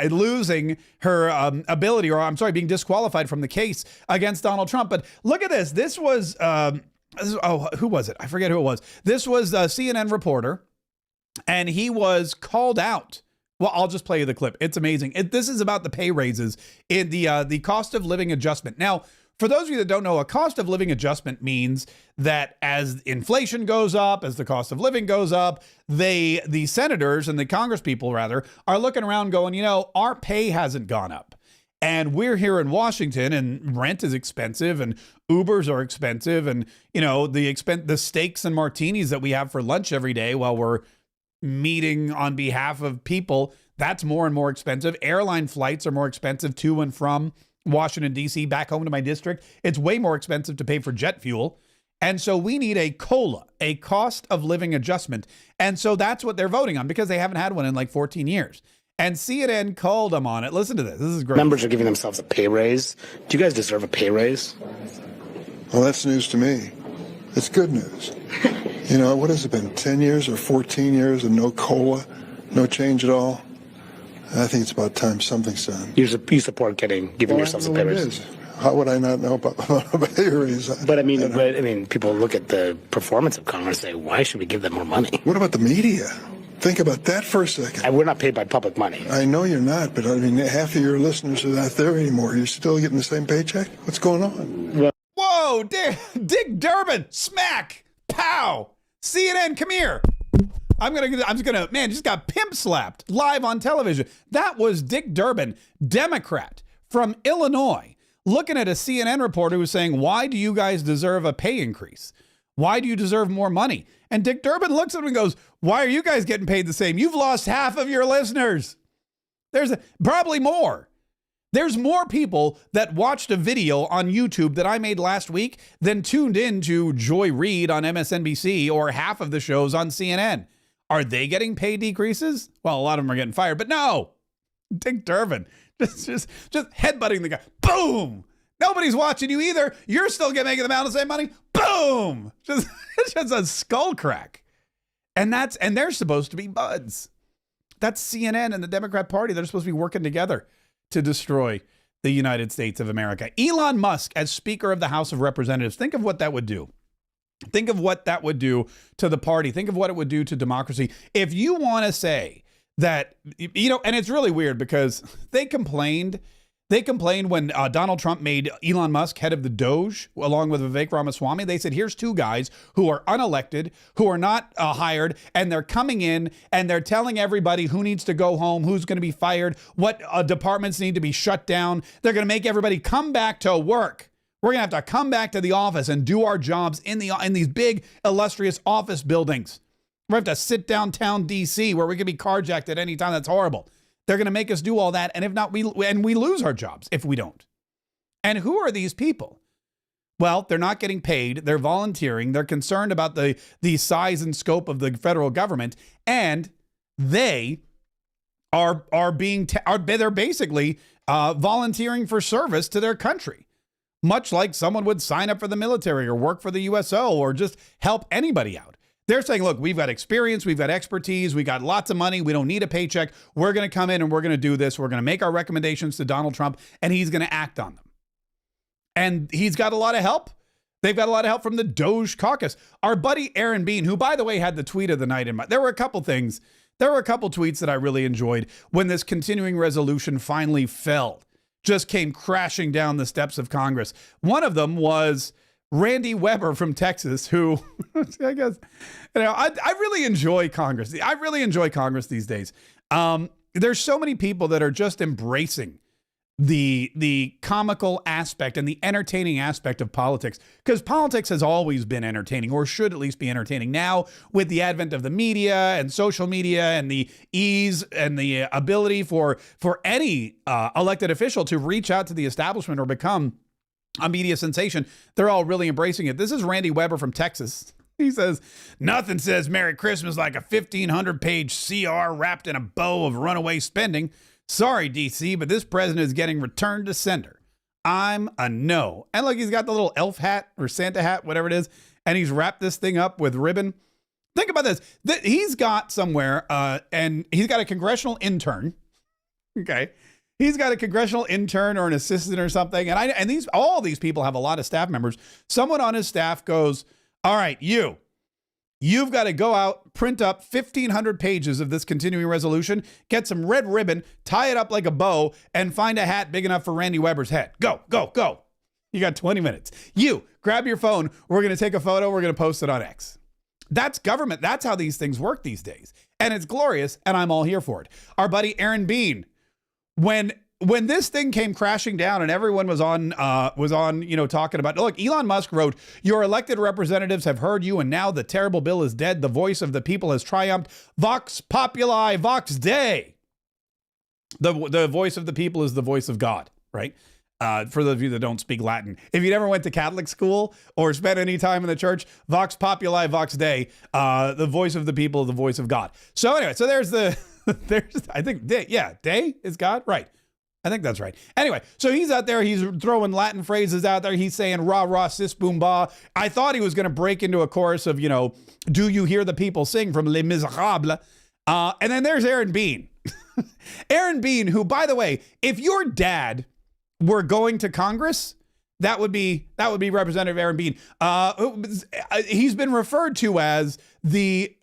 [SPEAKER 1] losing her ability, or I'm sorry, being disqualified from the case against Donald Trump, but look at this. This was who was it? I forget who it was. This was a CNN reporter, and he was called out. Well, I'll just play you the clip. It's amazing. This is about the pay raises in the cost of living adjustment. Now, for those of you that don't know, a cost of living adjustment means that as inflation goes up, as the cost of living goes up, the senators and the congresspeople, rather, are looking around going, our pay hasn't gone up. And we're here in Washington and rent is expensive and Ubers are expensive. And, the steaks and martinis that we have for lunch every day while we're meeting on behalf of people, that's more and more expensive. Airline flights are more expensive to and from Washington, D.C., back home to my district. It's way more expensive to pay for jet fuel. And so we need a COLA, a cost of living adjustment. And so that's what they're voting on because they haven't had one in like 14 years. And CNN called them on it. Listen to this. This is great.
[SPEAKER 16] Members are giving themselves a pay raise. Do you guys deserve a pay raise?
[SPEAKER 17] Well, that's news to me. It's good news. What has it been, 10 years or 14 years and no COLA, no change at all? I think it's about time something's done.
[SPEAKER 16] You support giving yourselves a pay raise?
[SPEAKER 17] How would I not know about a pay raise?
[SPEAKER 16] But I mean, people look at the performance of Congress and say, why should we give them more money?
[SPEAKER 17] What about the media? Think about that for a second.
[SPEAKER 16] We're not paid by public money.
[SPEAKER 17] I know you're not, but I mean, half of your listeners are not there anymore. You're still getting the same paycheck? What's going on?
[SPEAKER 1] Whoa, Dick Durbin, smack, pow, CNN, come here. Just got pimp slapped live on television. That was Dick Durbin, Democrat from Illinois, looking at a CNN reporter who was saying, why do you guys deserve a pay increase? Why do you deserve more money? And Dick Durbin looks at him and goes, why are you guys getting paid the same? You've lost half of your listeners. There's probably more. There's more people that watched a video on YouTube that I made last week than tuned in to Joy Reid on MSNBC or half of the shows on CNN. Are they getting pay decreases? Well, a lot of them are getting fired, but no. Dick Durbin, just headbutting the guy. Boom! Nobody's watching you either. You're still making the amount of the same money. Boom! boom, just a skull crack. And they're supposed to be buds. That's CNN and the Democrat Party. They're supposed to be working together to destroy the United States of America. Elon Musk as Speaker of the House of Representatives. Think of what that would do. Think of what that would do to the party. Think of what it would do to democracy. If you want to say that, and it's really weird because they complained when Donald Trump made Elon Musk head of the Doge along with Vivek Ramaswamy. They said, here's two guys who are unelected, who are not hired, and they're coming in and they're telling everybody who needs to go home, who's going to be fired, what departments need to be shut down. They're going to make everybody come back to work. We're going to have to come back to the office and do our jobs in these big, illustrious office buildings. We have to sit downtown D.C. where we can be carjacked at any time. That's horrible. They're going to make us do all that. And if not, we lose our jobs if we don't. And who are these people? Well, they're not getting paid. They're volunteering. They're concerned about the size and scope of the federal government. And they they're basically volunteering for service to their country. Much like someone would sign up for the military or work for the USO or just help anybody out. They're saying, look, we've got experience, we've got expertise, we got lots of money, we don't need a paycheck. We're going to come in and we're going to do this. We're going to make our recommendations to Donald Trump and he's going to act on them. And he's got a lot of help. They've got a lot of help from the Doge caucus. Our buddy Aaron Bean, who, by the way, had the tweet of the night in mind. There were a couple tweets that I really enjoyed when this continuing resolution finally fell. Just came crashing down the steps of Congress. One of them was Randy Weber from Texas, who I guess, I really enjoy Congress. I really enjoy Congress these days. There's so many people that are just embracing the comical aspect and the entertaining aspect of politics, because politics has always been entertaining, or should at least be entertaining. Now, with the advent of the media and social media and the ease and the ability for any elected official to reach out to the establishment or become a media sensation, they're all really embracing it. This is Randy Weber from Texas. He says, nothing says Merry Christmas like a 1,500-page CR wrapped in a bow of runaway spending. Sorry, DC, but this president is getting returned to sender. I'm a no. And look, he's got the little elf hat or Santa hat, whatever it is, and he's wrapped this thing up with ribbon. Think about this. He's got somewhere, and he's got a congressional intern. Okay. He's got a congressional intern or an assistant or something. And all these people have a lot of staff members. Someone on his staff goes, all right, you've got to go out, print up 1,500 pages of this continuing resolution, get some red ribbon, tie it up like a bow, and find a hat big enough for Randy Weber's head. Go, go, go. You got 20 minutes. You grab your phone. We're going to take a photo. We're going to post it on X. That's government. That's how these things work these days. And it's glorious, and I'm all here for it. Our buddy Aaron Bean, when this thing came crashing down and everyone was on, talking about, look, Elon Musk wrote, your elected representatives have heard you and now the terrible bill is dead. The voice of the people has triumphed. Vox populi, vox Dei. The voice of the people is the voice of God, right? For those of you that don't speak Latin. If you never went to Catholic school or spent any time in the church, vox populi, vox Dei, the voice of the people is the voice of God. So anyway, so I think, Dei is God, right? I think that's right. Anyway, so he's out there. He's throwing Latin phrases out there. He's saying rah, rah, sis, boom, ba. I thought he was going to break into a chorus of, do you hear the people sing from Les Miserables? And then there's Aaron Bean. Aaron Bean, who, by the way, if your dad were going to Congress, that would be Representative Aaron Bean. He's been referred to as the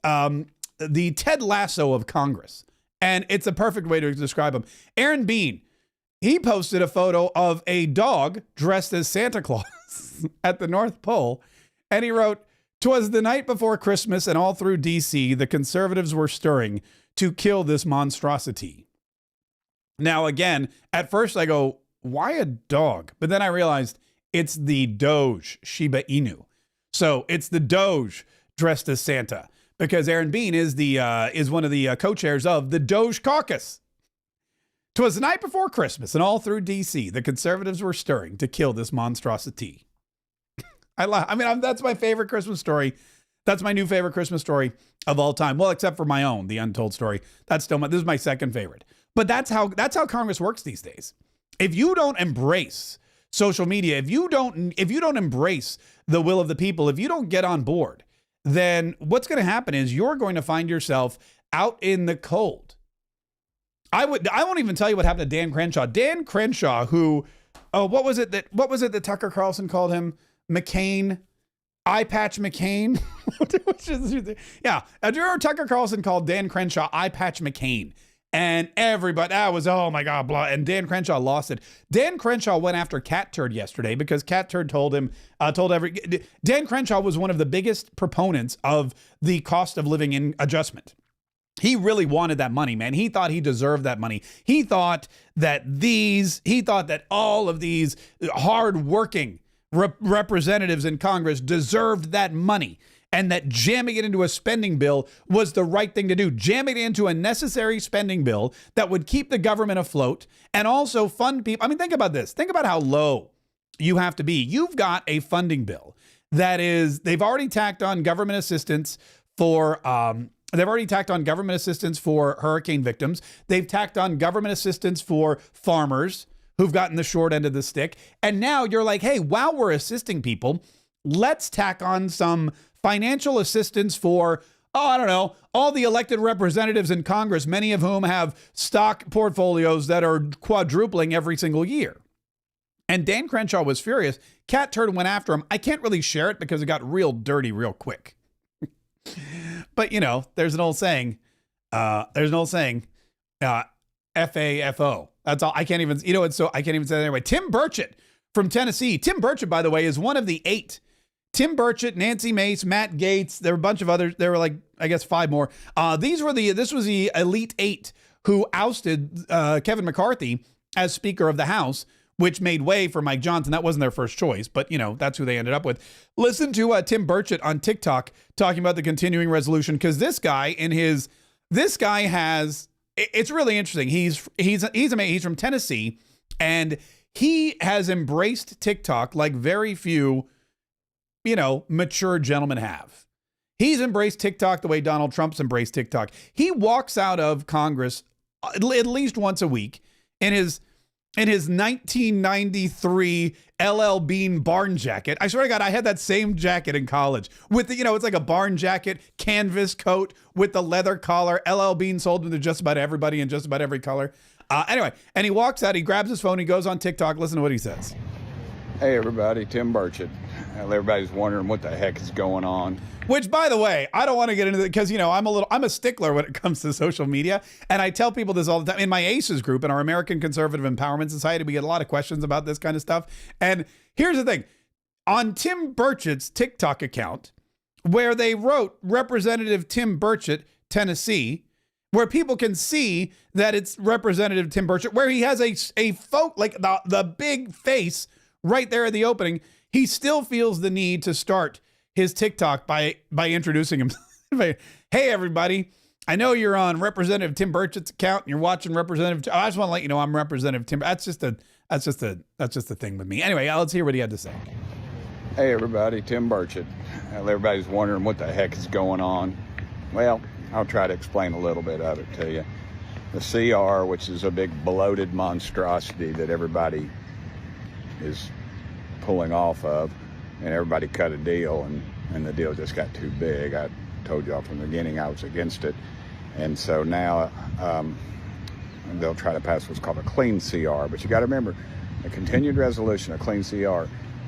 [SPEAKER 1] Ted Lasso of Congress. And it's a perfect way to describe him. Aaron Bean, he posted a photo of a dog dressed as Santa Claus at the North Pole. And he wrote, "'Twas the night before Christmas and all through D.C. the conservatives were stirring to kill this monstrosity." Now, again, at first I go, why a dog? But then I realized it's the Doge, Shiba Inu. So it's the Doge dressed as Santa, because Aaron Bean is one of the co-chairs of the Doge caucus. "'Twas the night before Christmas and all through D.C. the conservatives were stirring to kill this monstrosity." That's my favorite Christmas story. That's my new favorite Christmas story of all time. Well, except for my own, The Untold Story. This is my second favorite. But that's how Congress works these days. If you don't embrace social media, if you don't embrace the will of the people, if you don't get on board, then what's going to happen is you're going to find yourself out in the cold. I won't even tell you what happened to Dan Crenshaw. Dan Crenshaw, who, what was it that Tucker Carlson called him? McCain, Eye Patch McCain. Yeah, Tucker Carlson called Dan Crenshaw Eye Patch McCain. And everybody, that was, oh my God, blah. And Dan Crenshaw lost it. Dan Crenshaw went after Cat Turd yesterday because Cat Turd told him, Dan Crenshaw was one of the biggest proponents of the cost of living adjustment. He really wanted that money, man. He thought he deserved that money. He thought that all of these hardworking representatives in Congress deserved that money, and that jamming it into a spending bill was the right thing to do. Jamming it into a necessary spending bill that would keep the government afloat and also fund people. I mean, think about this. Think about how low you have to be. You've got a funding bill that is, they've already tacked on government assistance for hurricane victims. They've tacked on government assistance for farmers who've gotten the short end of the stick. And now you're like, hey, while we're assisting people, let's tack on some financial assistance for, I don't know, all the elected representatives in Congress, many of whom have stock portfolios that are quadrupling every single year. And Dan Crenshaw was furious. Cat Turd went after him. I can't really share it because it got real dirty real quick. But, there's an old saying, FAFO. That's all. I can't even say that anyway. Tim Burchett from Tennessee. Tim Burchett, by the way, is one of the 8. Tim Burchett, Nancy Mace, Matt Gaetz. There were a bunch of others. There were like, I guess, 5 more. This was the Elite 8 who ousted Kevin McCarthy as Speaker of the House, which made way for Mike Johnson. That wasn't their first choice, but that's who they ended up with. Listen to Tim Burchett on TikTok talking about the continuing resolution, because this guy has, it's really interesting. He's amazing. He's from Tennessee, and he has embraced TikTok like very few, mature gentlemen have. He's embraced TikTok the way Donald Trump's embraced TikTok. He walks out of Congress at least once a week in his 1993 LL Bean barn jacket. I swear to God, I had that same jacket in college with the, it's like a barn jacket, canvas coat with the leather collar. LL Bean sold them to just about everybody in just about every color. Anyway, and he walks out, he grabs his phone, he goes on TikTok. Listen to what he says.
[SPEAKER 18] Hey everybody, Tim Burchett. Everybody's wondering what the heck is going on.
[SPEAKER 1] Which, by the way, I don't want to get into it because, I'm a stickler when it comes to social media. And I tell people this all the time. In my ACES group, in our American Conservative Empowerment Society, we get a lot of questions about this kind of stuff. And here's the thing. On Tim Burchett's TikTok account, where they wrote Representative Tim Burchett, Tennessee, where people can see that it's Representative Tim Burchett, where he has a like the big face right there at the opening, he still feels the need to start his TikTok by introducing him. Hey, everybody. I know you're on Representative Tim Burchett's account and you're watching Representative. I just want to let you know I'm Representative Tim. That's just the thing with me. Anyway, let's hear what he had to say.
[SPEAKER 18] Hey, everybody. Tim Burchett. Everybody's wondering what the heck is going on. Well, I'll try to explain a little bit of it to you. The CR, which is a big bloated monstrosity that everybody is pulling off of, and everybody cut a deal, and the deal just got too big. I told y'all from the beginning I was against it. And so now they'll try to pass what's called a clean CR. But you got to remember, a continued resolution, a clean CR,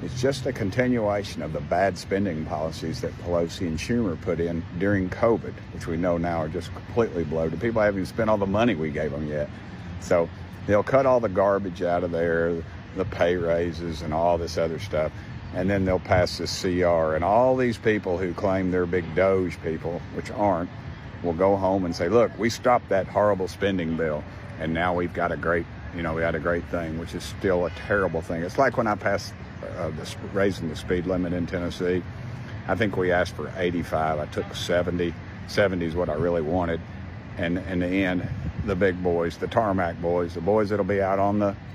[SPEAKER 18] is just a continuation of the bad spending policies that Pelosi and Schumer put in during COVID, which we know now are just completely bloated. People haven't even spent all the money we gave them yet. So they'll cut all the garbage out of there, the pay raises and all this other stuff. And then they'll pass this CR, and all these people who claim they're big Doge people, which aren't, will go home and say, look, we stopped that horrible spending bill, and now we've got a great, we had a great thing, which is still a terrible thing. It's like when I passed raising the speed limit in Tennessee. I think we asked for 85. I took 70. 70 is what I really wanted. And in the end, the big boys, the tarmac boys, the boys that'll be out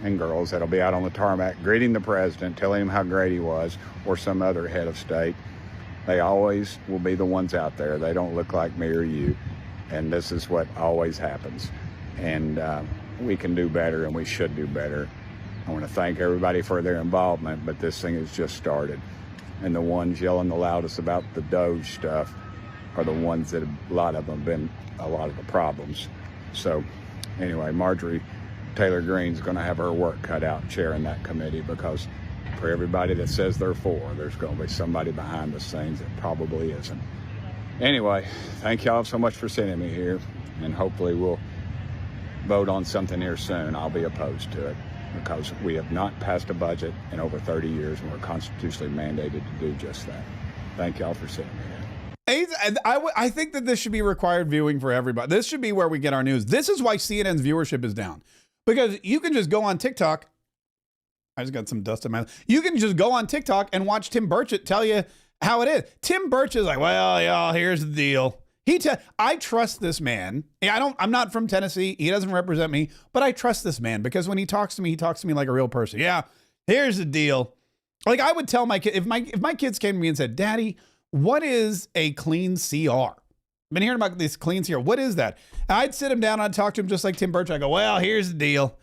[SPEAKER 18] and girls that'll be out on the tarmac greeting the president, telling him how great he was, or some other head of state, they always will be the ones out there. They don't look like me or you. And this is what always happens. And we can do better, and we should do better. I want to thank everybody for their involvement, but this thing has just started. And the ones yelling the loudest about the Doge stuff are the ones that a lot of them have been a lot of the problems. So anyway, Marjorie Taylor Greene's going to have her work cut out chairing that committee, because for everybody that says they're for, there's going to be somebody behind the scenes that probably isn't. Anyway, thank y'all so much for sending me here, and hopefully we'll vote on something here soon. I'll be opposed to it because we have not passed a budget in over 30 years, and we're constitutionally mandated to do just that. Thank y'all for sending me here.
[SPEAKER 1] I think that this should be required viewing for everybody. This should be where we get our news. This is why CNN's viewership is down, because you can just go on TikTok. I just got some dust in my mouth. You can just go on TikTok and watch Tim Burchett tell you how it is. Tim Burchett is like, well, y'all, here's the deal. I trust this man. I'm not from Tennessee. He doesn't represent me, but I trust this man because when he talks to me like a real person. Yeah, here's the deal. Like I would tell my kid, if my kids came to me and said, Daddy, what is a clean CR? I've been hearing about this clean CR. What is that? I'd sit him down. I'd talk to him just like Tim Burchett. I go, well, here's the deal.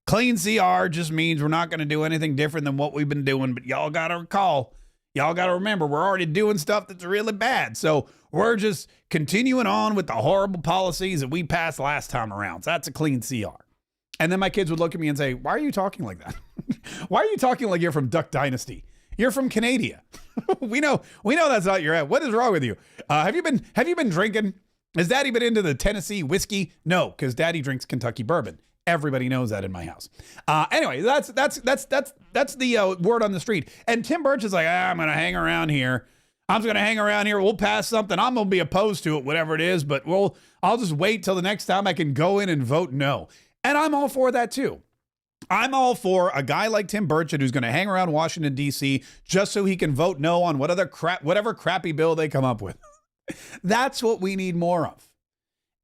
[SPEAKER 1] Clean CR just means we're not going to do anything different than what we've been doing. But y'all got to recall, y'all got to remember, we're already doing stuff that's really bad. So we're just continuing on with the horrible policies that we passed last time around. So that's a clean CR. And then my kids would look at me and say, why are you talking like that? Why are you talking like you're from Duck Dynasty? You're from Canada. we know that's not your ad. What is wrong with you? Have you been drinking? Has Daddy been into the Tennessee whiskey? No, because Daddy drinks Kentucky bourbon. Everybody knows that in my house. Anyway, that's the word on the street. And Tim Burch is like, I'm going to hang around here. I'm just going to hang around here. We'll pass something. I'm going to be opposed to it, whatever it is, but I'll just wait till the next time I can go in and vote no. And I'm all for that too. I'm all for a guy like Tim Burchett who's going to hang around Washington, D.C. just so he can vote no on whatever crappy bill they come up with. That's what we need more of.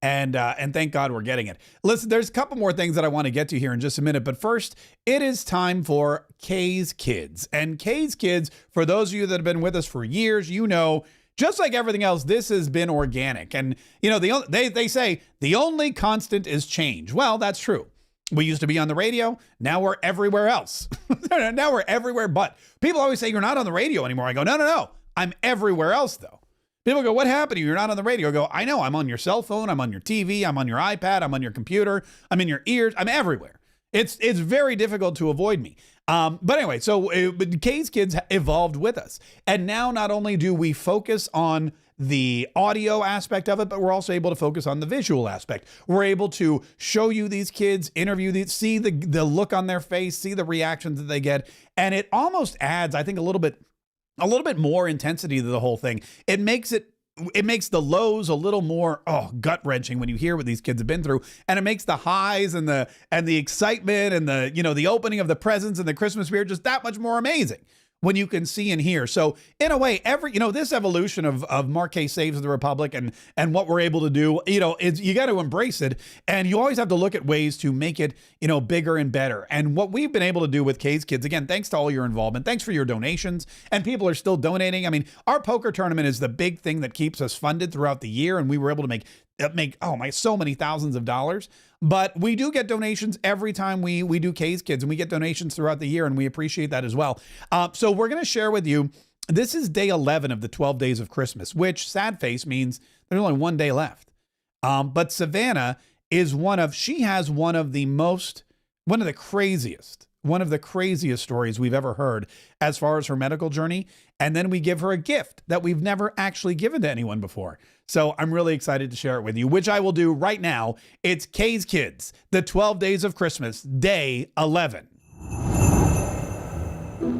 [SPEAKER 1] And thank God we're getting it. Listen, there's a couple more things that I want to get to here in just a minute. But first, it is time for Kaye's Kids. And Kaye's Kids, for those of you that have been with us for years, you know, just like everything else, this has been organic. And, you know, they say the only constant is change. Well, that's true. We used to be on the radio. Now we're everywhere else. Now we're everywhere but. People always say you're not on the radio anymore. I go, no. I'm everywhere else, though. People go, what happened to you? You're not on the radio. I go, I know. I'm on your cell phone. I'm on your TV. I'm on your iPad. I'm on your computer. I'm in your ears. I'm everywhere. It's very difficult to avoid me. But anyway, so Kaye's Kids evolved with us. And now not only do we focus on the audio aspect of it, but we're also able to focus on the visual aspect. We're able to show you these kids, interview these, see the look on their face, see the reactions that they get. And it almost adds, I think, a little bit more intensity to the whole thing. It makes the lows a little more gut wrenching when you hear what these kids have been through, and it makes the highs and the excitement and the opening of the presents and the Christmas spirit just that much more amazing when you can see and hear. So in a way, this evolution of Marquez Saves the Republic and what we're able to do, you got to embrace it, and you always have to look at ways to make it, bigger and better. And what we've been able to do with Kaye's Kids, again, thanks to all your involvement, thanks for your donations, and people are still donating. I mean, our poker tournament is the big thing that keeps us funded throughout the year, and we were able to make so many thousands of dollars. But we do get donations every time we do Kaye's Kids, and we get donations throughout the year, and we appreciate that as well. So we're going to share with you, this is day 11 of the 12 days of Christmas, which, sad face, means there's only one day left. But Savannah is one of the craziest stories we've ever heard as far as her medical journey. And then we give her a gift that we've never actually given to anyone before. So I'm really excited to share it with you, which I will do right now. It's Kaye's Kids, the 12 days of Christmas, day 11.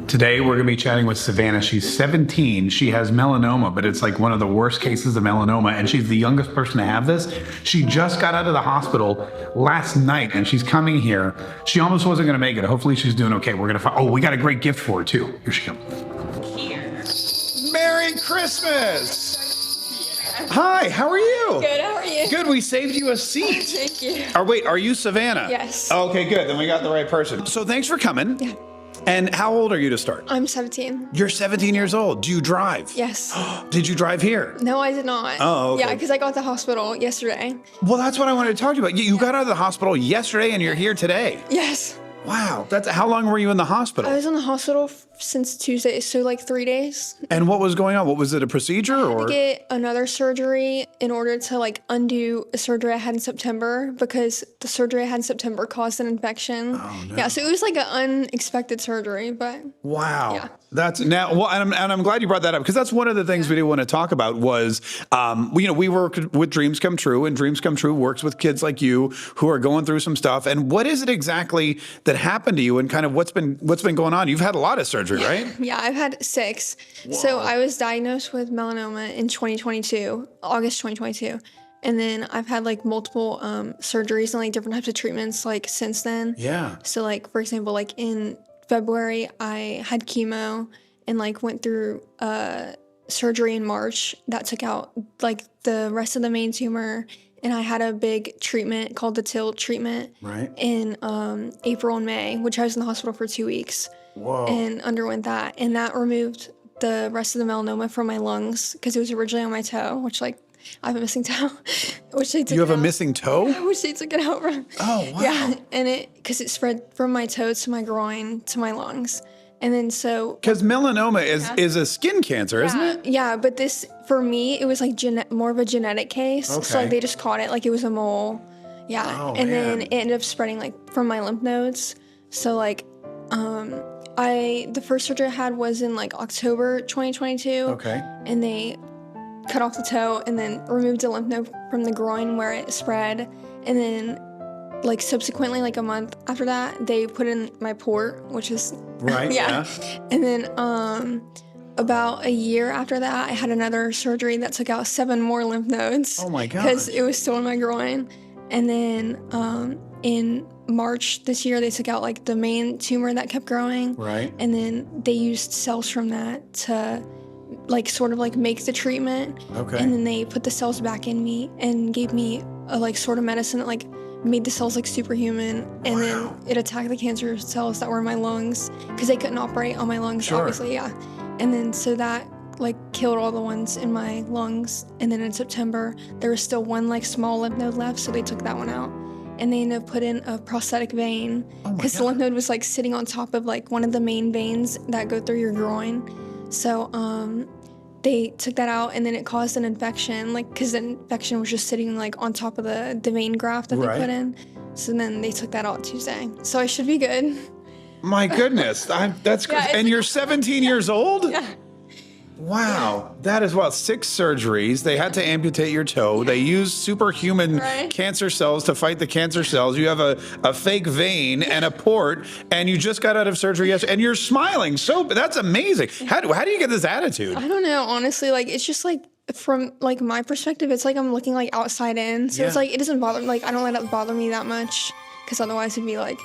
[SPEAKER 1] Today, we're going to be chatting with Savannah. She's 17. She has melanoma, but it's like one of the worst cases of melanoma, and she's the youngest person to have this. She just got out of the hospital last night, and she's coming here. She almost wasn't going to make it. Hopefully, she's doing okay. We're going to find... Oh, we got a great gift for her, too. Here she comes.
[SPEAKER 19] Here.
[SPEAKER 1] Merry Christmas! Hi, how are you?
[SPEAKER 19] Good, how are you?
[SPEAKER 1] Good, we saved you a seat.
[SPEAKER 19] Thank you.
[SPEAKER 1] Are you Savannah?
[SPEAKER 19] Yes.
[SPEAKER 1] Okay, good. Then we got the right person. So thanks for coming.
[SPEAKER 19] Yeah.
[SPEAKER 1] And how old are you to start?
[SPEAKER 19] I'm 17.
[SPEAKER 1] You're 17 years old. Do you drive?
[SPEAKER 19] Yes.
[SPEAKER 1] Did you drive here?
[SPEAKER 19] No, I did not.
[SPEAKER 1] Oh, okay.
[SPEAKER 19] Yeah, because I got to the hospital yesterday.
[SPEAKER 1] Well, that's what I wanted to talk to you about. You got out of the hospital yesterday and you're here today.
[SPEAKER 19] Yes.
[SPEAKER 1] Wow. That's how long were you in the hospital?
[SPEAKER 19] I was in the hospital since Tuesday, so like 3 days.
[SPEAKER 1] And what was going on? What was it, a procedure
[SPEAKER 19] I had
[SPEAKER 1] or?
[SPEAKER 19] to get another surgery in order to like undo a surgery I had in September because the surgery I had in September caused an infection.
[SPEAKER 1] Oh, no.
[SPEAKER 19] Yeah, so it was like an unexpected surgery, but
[SPEAKER 1] Wow.
[SPEAKER 19] yeah.
[SPEAKER 1] That's now, well, and I'm glad you brought that up because that's one of the things we did want to talk about was, we work with Dreams Come True, and Dreams Come True works with kids like you who are going through some stuff. And what is it exactly that happened to you, and kind of what's been going on? You've had a lot of surgery, right?
[SPEAKER 19] Yeah, I've had 6. So I was diagnosed with melanoma in 2022, August 2022. And then I've had like multiple surgeries and like different types of treatments like since then.
[SPEAKER 1] Yeah.
[SPEAKER 19] So like, for example, like in February, I had chemo and like went through surgery in March that took out like the rest of the main tumor. And I had a big treatment called the TIL treatment in April and May, which I was in the hospital for 2 weeks.
[SPEAKER 1] Whoa.
[SPEAKER 19] And underwent that. And that removed the rest of the melanoma from my lungs because it was originally on my toe, which like I have a missing toe, which they took
[SPEAKER 1] You have
[SPEAKER 19] it
[SPEAKER 1] a
[SPEAKER 19] out.
[SPEAKER 1] missing toe?
[SPEAKER 19] Which they took it out from.
[SPEAKER 1] Oh, wow.
[SPEAKER 19] Yeah, and because it spread from my toe to my groin to my lungs. And then so...
[SPEAKER 1] Because melanoma is a skin cancer, isn't it?
[SPEAKER 19] Yeah, but this, for me, it was like more of a genetic case.
[SPEAKER 1] Okay.
[SPEAKER 19] So like they just caught it like it was a mole. Yeah,
[SPEAKER 1] Oh,
[SPEAKER 19] and
[SPEAKER 1] man.
[SPEAKER 19] then it ended up spreading like from my lymph nodes. So like, the first surgery I had was in like October 2022.
[SPEAKER 1] Okay.
[SPEAKER 19] And they cut off the toe and then removed the lymph node from the groin where it spread. And then like subsequently, like a month after that, they put in my port, which is
[SPEAKER 1] Right, yeah.
[SPEAKER 19] And then about a year after that, I had another surgery that took out 7 more lymph nodes.
[SPEAKER 1] Oh my God.
[SPEAKER 19] Because it was still in my groin. And then in March this year, they took out like the main tumor that kept growing.
[SPEAKER 1] Right.
[SPEAKER 19] And then they used cells from that to like sort of like make the treatment.
[SPEAKER 1] Okay.
[SPEAKER 19] And then they put the cells back in me and gave me a like sort of medicine that like made the cells like superhuman. And then it attacked the cancer cells that were in my lungs because they couldn't operate on my lungs,
[SPEAKER 1] Sure.
[SPEAKER 19] obviously. Yeah. And then so that like killed all the ones in my lungs. And then in September, there was still one like small lymph node left. So they took that one out. And they ended up putting a prosthetic vein because the lymph node was like sitting on top of like one of the main veins that go through your groin. So they took that out and then it caused an infection, like because the infection was just sitting like on top of the vein graft that they put in. So then they took that out Tuesday. So I should be good.
[SPEAKER 1] My goodness. That's
[SPEAKER 19] Yeah,
[SPEAKER 1] and you're 17 years old?
[SPEAKER 19] Yeah.
[SPEAKER 1] Wow, that is 6 surgeries. They had to amputate your toe. They used superhuman cancer cells to fight the cancer cells. You have a fake vein and a port, and you just got out of surgery yesterday, and you're smiling. So that's amazing. How do you get this attitude?
[SPEAKER 19] I don't know, honestly. Like it's just like from like my perspective, it's like I'm looking like outside in. So it's like it doesn't bother me. Like I don't let it bother me that much because otherwise it'd be like,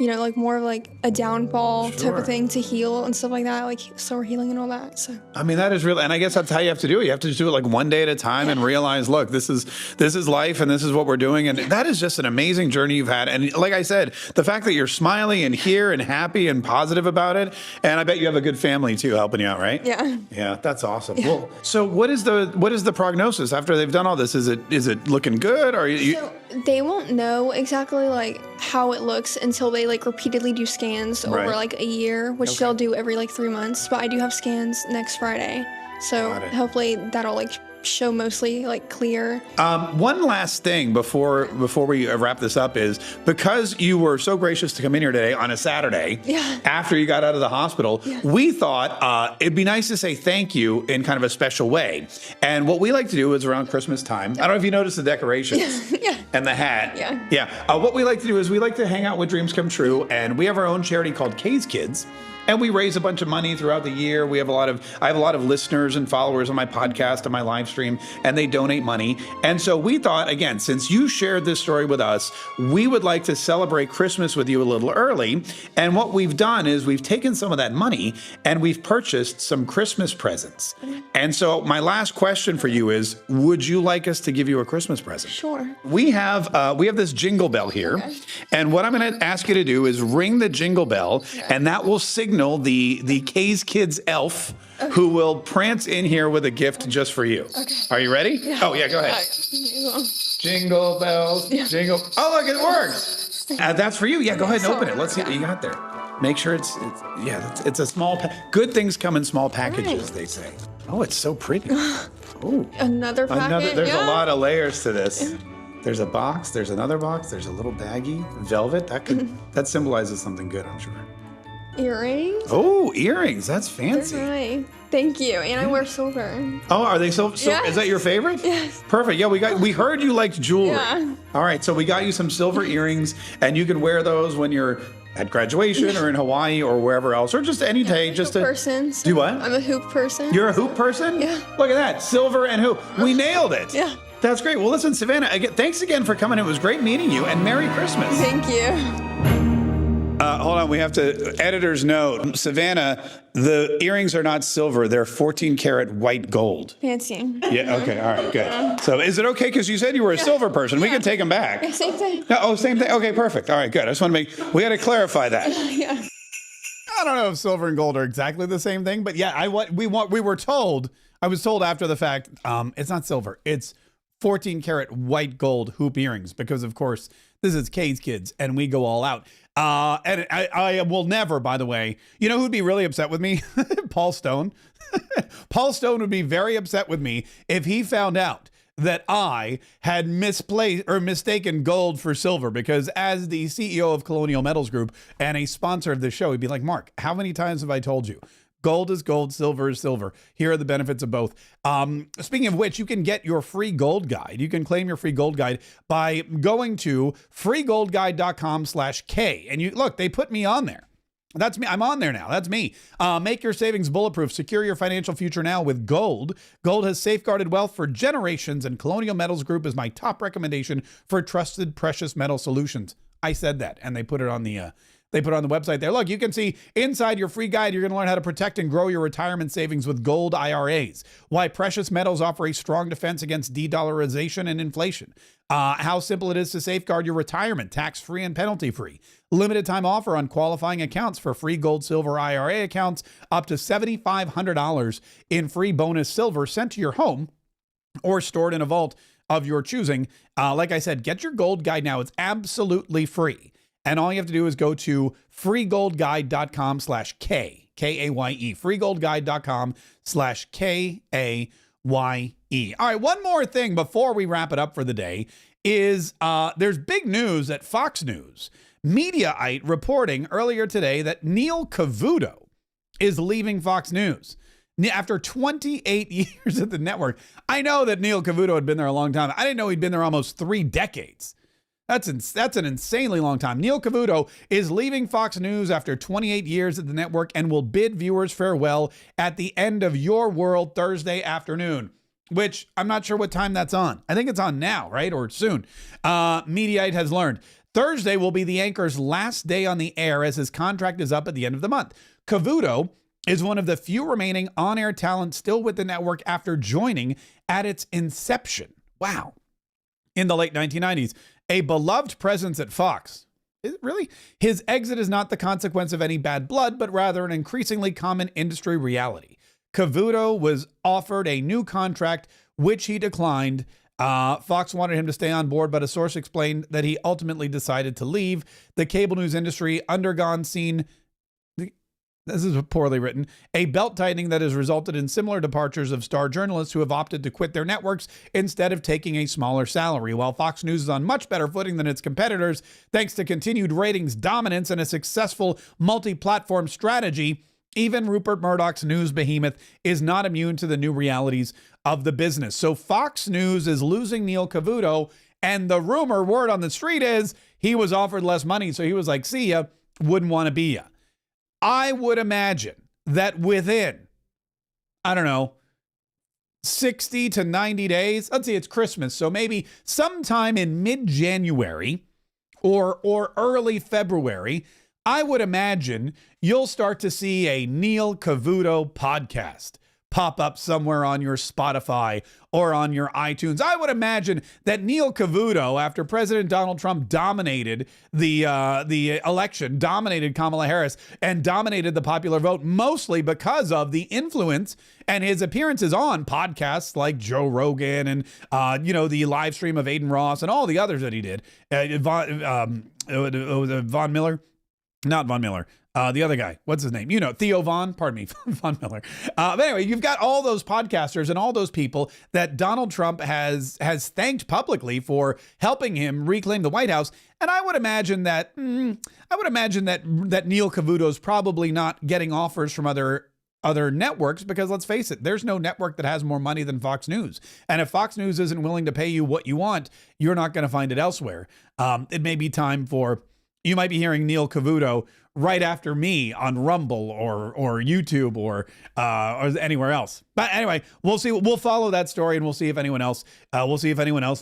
[SPEAKER 19] you know, like more of like a downfall type of thing to heal and stuff like that, like slower healing and all that. So
[SPEAKER 1] I mean, that is real, and I guess that's how you have to do it. You have to just do it like one day at a time and realize, look, this is life, and this is what we're doing, and that is just an amazing journey you've had. And like I said, the fact that you're smiling and here and happy and positive about it, and I bet you have a good family too helping you out, right?
[SPEAKER 19] Yeah.
[SPEAKER 1] Yeah, that's awesome. Yeah. Well, so what is the prognosis after they've done all this? Is it looking good, or
[SPEAKER 19] So they won't know exactly like how it looks until they like repeatedly do scans over like a year, which they'll do every like 3 months. But I do have scans next Friday, so hopefully that'll like show mostly like clear.
[SPEAKER 1] One last thing before we wrap this up is because you were so gracious to come in here today on a Saturday after you got out of the hospital, we thought it'd be nice to say thank you in kind of a special way. And what we like to do is around Christmas time. I don't know if you noticed the decorations and the hat. What we like to do is we like to hang out with Dreams Come True, and we have our own charity called Kaye's Kids. And we raise a bunch of money throughout the year. I have a lot of listeners and followers on my podcast and my live stream, and they donate money. And so we thought, again, since you shared this story with us, we would like to celebrate Christmas with you a little early. And what we've done is we've taken some of that money and we've purchased some Christmas presents. And so my last question for you is, would you like us to give you a Christmas present?
[SPEAKER 19] Sure.
[SPEAKER 1] We have this jingle bell here. And what I'm going to ask you to do is ring the jingle bell, and that will signal the Kaye's Kids elf who will prance in here with a gift just for you. Okay. Are you ready?
[SPEAKER 19] Yeah.
[SPEAKER 1] Oh, yeah, go ahead. Jingle bells, jingle. Oh, look, it works. That's for you. Yeah, go ahead and open it. Let's see what you got there. Make sure it's it's a small. Good things come in small packages, they say. Oh, it's so pretty. Oh,
[SPEAKER 19] Another packet.
[SPEAKER 1] There's a lot of layers to this. There's a box. There's another box. There's a little baggie. Velvet. That symbolizes something good, I'm sure.
[SPEAKER 19] Earrings.
[SPEAKER 1] Oh, earrings. That's fancy.
[SPEAKER 19] They're nice. Thank you. And I wear silver.
[SPEAKER 1] Oh, are they so?
[SPEAKER 19] Yes.
[SPEAKER 1] Is that your favorite?
[SPEAKER 19] Yes.
[SPEAKER 1] Perfect. Yeah, we heard you liked jewelry.
[SPEAKER 19] Yeah.
[SPEAKER 1] All right, so we got you some silver earrings, and you can wear those when you're at graduation or in Hawaii or wherever else, or just any day.
[SPEAKER 19] I'm a hoop person. So
[SPEAKER 1] do what?
[SPEAKER 19] I'm a hoop person.
[SPEAKER 1] You're a hoop person?
[SPEAKER 19] Yeah.
[SPEAKER 1] Look at that, silver and hoop. We nailed it.
[SPEAKER 19] Yeah.
[SPEAKER 1] That's great. Well, listen, Savannah, thanks again for coming. It was great meeting you, and Merry Christmas.
[SPEAKER 19] Thank you.
[SPEAKER 1] Hold on, we have to, editor's note. Savannah, the earrings are not silver. They're 14 karat white gold.
[SPEAKER 19] Fancy.
[SPEAKER 1] Yeah, okay, all right, good. So is it okay, because you said you were a silver person. We can take them back.
[SPEAKER 19] Yeah, same thing.
[SPEAKER 1] No, oh, same thing. Okay, perfect. All right, good. I just want to we got to clarify that.
[SPEAKER 19] Yeah.
[SPEAKER 1] I don't know if silver and gold are exactly the same thing, but yeah, I was told after the fact, it's not silver. It's 14 karat white gold hoop earrings, because of course this is Kaye's Kids and we go all out. And I will never, by the way, you know who'd be really upset with me? Paul Stone. Paul Stone would be very upset with me if he found out that I had misplaced or mistaken gold for silver, because as the CEO of Colonial Metals Group and a sponsor of this show, he'd be like, Mark, how many times have I told you? Gold is gold, silver is silver. Here are the benefits of both. Speaking of which, you can get your free gold guide. You can claim your free gold guide by going to freegoldguide.com/K. And you look, they put me on there. That's me. I'm on there now. That's me. Make your savings bulletproof. Secure your financial future now with gold. Gold has safeguarded wealth for generations, and Colonial Metals Group is my top recommendation for trusted precious metal solutions. I said that, and they put it on the website there. Look, you can see inside your free guide, you're going to learn how to protect and grow your retirement savings with gold IRAs, why precious metals offer a strong defense against de-dollarization and inflation, how simple it is to safeguard your retirement, tax-free and penalty-free, limited time offer on qualifying accounts for free gold silver IRA accounts, up to $7,500 in free bonus silver sent to your home or stored in a vault of your choosing. Like I said, get your gold guide now. It's absolutely free. And all you have to do is go to freegoldguide.com/K, K-A-Y-E, freegoldguide.com/K-A-Y-E. All right, one more thing before we wrap it up for the day is there's big news at Fox News. Mediaite reporting earlier today that Neil Cavuto is leaving Fox News. After 28 years at the network. I know that Neil Cavuto had been there a long time. I didn't know he'd been there almost 3 decades. That's an insanely long time. Neil Cavuto is leaving Fox News after 28 years at the network and will bid viewers farewell at the end of Your World Thursday afternoon, which I'm not sure what time that's on. I think it's on now, right? Or soon. Mediaite has learned. Thursday will be the anchor's last day on the air as his contract is up at the end of the month. Cavuto is one of the few remaining on-air talent still with the network after joining at its inception. Wow. In the late 1990s. A beloved presence at Fox. Is it really? His exit is not the consequence of any bad blood, but rather an increasingly common industry reality. Cavuto was offered a new contract, which he declined. Fox wanted him to stay on board, but a source explained that he ultimately decided to leave. The cable news industry this is poorly written, a belt-tightening that has resulted in similar departures of star journalists who have opted to quit their networks instead of taking a smaller salary. While Fox News is on much better footing than its competitors, thanks to continued ratings dominance and a successful multi-platform strategy, even Rupert Murdoch's news behemoth is not immune to the new realities of the business. So Fox News is losing Neil Cavuto, and the word on the street is he was offered less money, so he was like, see ya, wouldn't want to be ya. I would imagine that within, 60 to 90 days, let's see, it's Christmas, so maybe sometime in mid-January or early February, I would imagine you'll start to see a Neil Cavuto podcast pop up somewhere on your Spotify or on your iTunes. I would imagine that Neil Cavuto, after President Donald Trump dominated the election, dominated Kamala Harris, and dominated the popular vote, mostly because of the influence and his appearances on podcasts like Joe Rogan and, the live stream of Aiden Ross and all the others that he did. Von Miller? Not Von Miller. The other guy, what's his name? Theo Von, pardon me, Von Miller. But anyway, you've got all those podcasters and all those people that Donald Trump has thanked publicly for helping him reclaim the White House. And I would imagine that Neil Cavuto's probably not getting offers from other networks, because let's face it, there's no network that has more money than Fox News. And if Fox News isn't willing to pay you what you want, you're not going to find it elsewhere. It may be time you might be hearing Neil Cavuto right after me on Rumble or YouTube or anywhere else. But anyway, we'll see. We'll follow that story and we'll see if anyone else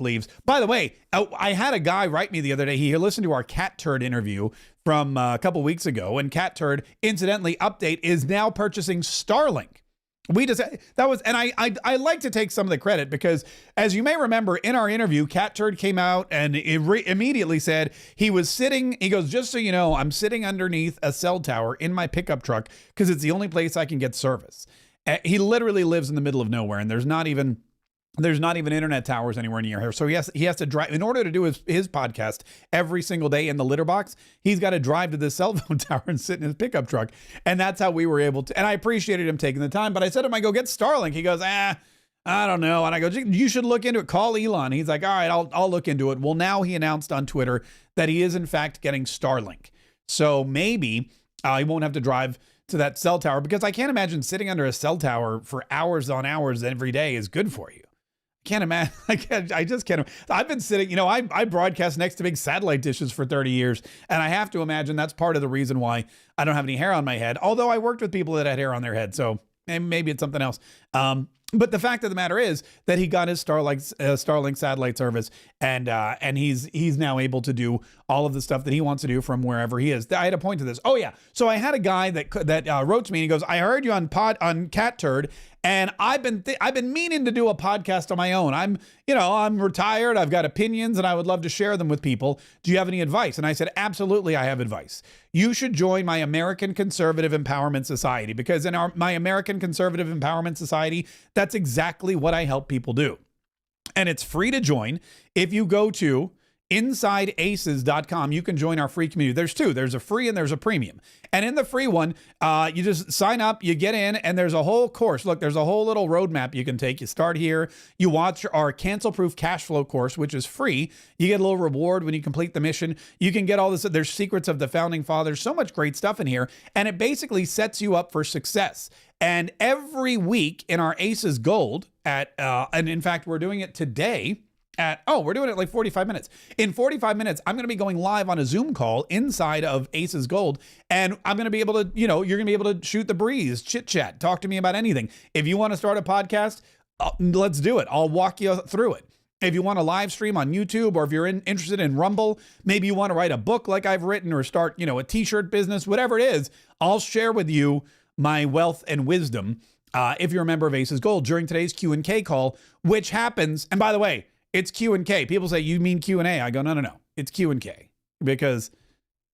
[SPEAKER 1] leaves. By the way, I had a guy write me the other day. He listened to our Cat Turd interview from a couple weeks ago, and Cat Turd, incidentally, update, is now purchasing Starlink. I like to take some of the credit because, as you may remember, in our interview, Cat Turd came out and immediately said he goes, just so you know, I'm sitting underneath a cell tower in my pickup truck because it's the only place I can get service. He literally lives in the middle of nowhere, and there's not even internet towers anywhere near here. So he has to drive in order to do his podcast every single day in the litter box. He's got to drive to this cell phone tower and sit in his pickup truck. And that's how we were able to, and I appreciated him taking the time, but I said to him, I go, get Starlink. He goes, I don't know. And I go, you should look into it. Call Elon. He's like, all right, I'll look into it. Well, now he announced on Twitter that he is in fact getting Starlink. So maybe he won't have to drive to that cell tower, because I can't imagine sitting under a cell tower for hours on hours every day is good for you. Can't imagine. I just can't. I've been sitting, I broadcast next to big satellite dishes for 30 years. And I have to imagine that's part of the reason why I don't have any hair on my head. Although I worked with people that had hair on their head. So maybe it's something else. But the fact of the matter is that he got his Starlink satellite service, and he's now able to do all of the stuff that he wants to do from wherever he is. I had a point to this. Oh yeah, so I had a guy that wrote to me and he goes, I heard you on Cat Turd, and I've been meaning to do a podcast on my own. I'm retired. I've got opinions and I would love to share them with people. Do you have any advice? And I said, absolutely, I have advice. You should join my American Conservative Empowerment Society, because in my American Conservative Empowerment Society, that's exactly what I help people do. And it's free to join. If you go to InsideAces.com, you can join our free community. There's two. There's a free and there's a premium. And in the free one, you just sign up, you get in, and there's a whole course. Look, there's a whole little roadmap you can take. You start here. You watch our cancel-proof cash flow course, which is free. You get a little reward when you complete the mission. You can get all this. There's secrets of the founding fathers. So much great stuff in here. And it basically sets you up for success. And every week in our Aces Gold and in fact, we're doing it today. We're doing it like 45 minutes. In 45 minutes, I'm going to be going live on a Zoom call inside of Aces Gold, and I'm going to be able to, you're going to be able to shoot the breeze, chit chat, talk to me about anything. If you want to start a podcast, let's do it. I'll walk you through it. If you want to live stream on YouTube, or if you're interested in Rumble, maybe you want to write a book like I've written, or start, a t-shirt business, whatever it is, I'll share with you my wealth and wisdom. If you're a member of Aces Gold during today's Q&K call, which happens, and by the way, it's Q&K. People say, you mean Q&A? I go, no. It's Q&K, because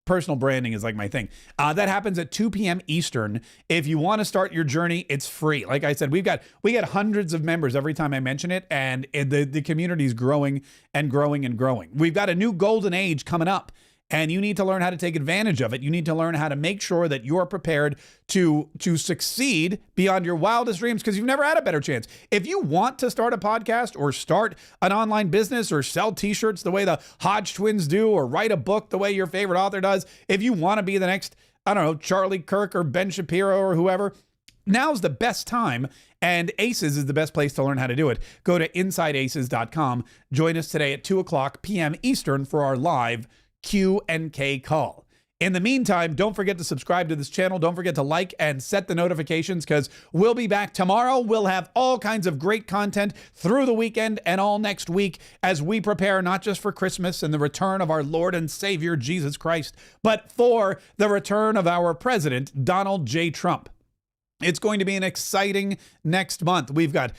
[SPEAKER 1] personal branding is like my thing. That happens at 2 p.m. Eastern. If you want to start your journey, it's free. Like I said, we got hundreds of members every time I mention it, and the community is growing and growing and growing. We've got a new golden age coming up, and you need to learn how to take advantage of it. You need to learn how to make sure that you're prepared to succeed beyond your wildest dreams, because you've never had a better chance. If you want to start a podcast, or start an online business, or sell t-shirts the way the Hodge twins do, or write a book the way your favorite author does, if you want to be the next, Charlie Kirk or Ben Shapiro or whoever, now's the best time, and Aces is the best place to learn how to do it. Go to InsideAces.com. Join us today at 2:00 p.m. Eastern for our live Q&K call. In the meantime, don't forget to subscribe to this channel. Don't forget to like and set the notifications, because we'll be back tomorrow. We'll have all kinds of great content through the weekend and all next week as we prepare not just for Christmas and the return of our Lord and Savior, Jesus Christ, but for the return of our President, Donald J. Trump. It's going to be an exciting next month. We've got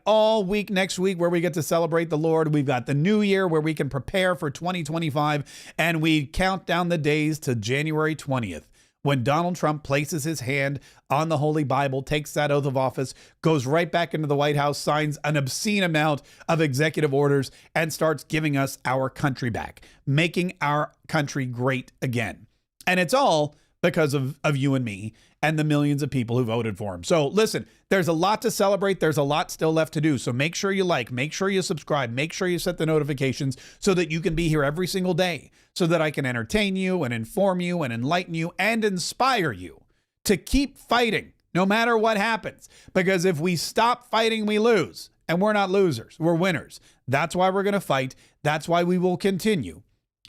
[SPEAKER 1] all week next week where we get to celebrate the Lord. We've got the new year where we can prepare for 2025, and we count down the days to January 20th. When Donald Trump places his hand on the Holy Bible, takes that oath of office, goes right back into the White House, signs an obscene amount of executive orders, and starts giving us our country back, making our country great again. And it's all because of you and me and the millions of people who voted for him. So listen, there's a lot to celebrate. There's a lot still left to do. So make sure you like, make sure you subscribe, make sure you set the notifications so that you can be here every single day, so that I can entertain you and inform you and enlighten you and inspire you to keep fighting no matter what happens. Because if we stop fighting, we lose. And we're not losers, we're winners. That's why we're going to fight. That's why we will continue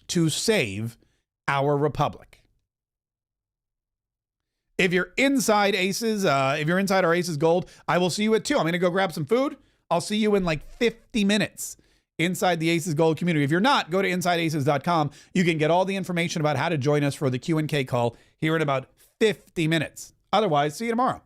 [SPEAKER 1] to save our republic. If you're inside Aces, if you're inside our Aces Gold, I will see you at 2. I'm going to go grab some food. I'll see you in like 50 minutes inside the Aces Gold community. If you're not, go to InsideAces.com. You can get all the information about how to join us for the Q&K call here in about 50 minutes. Otherwise, see you tomorrow.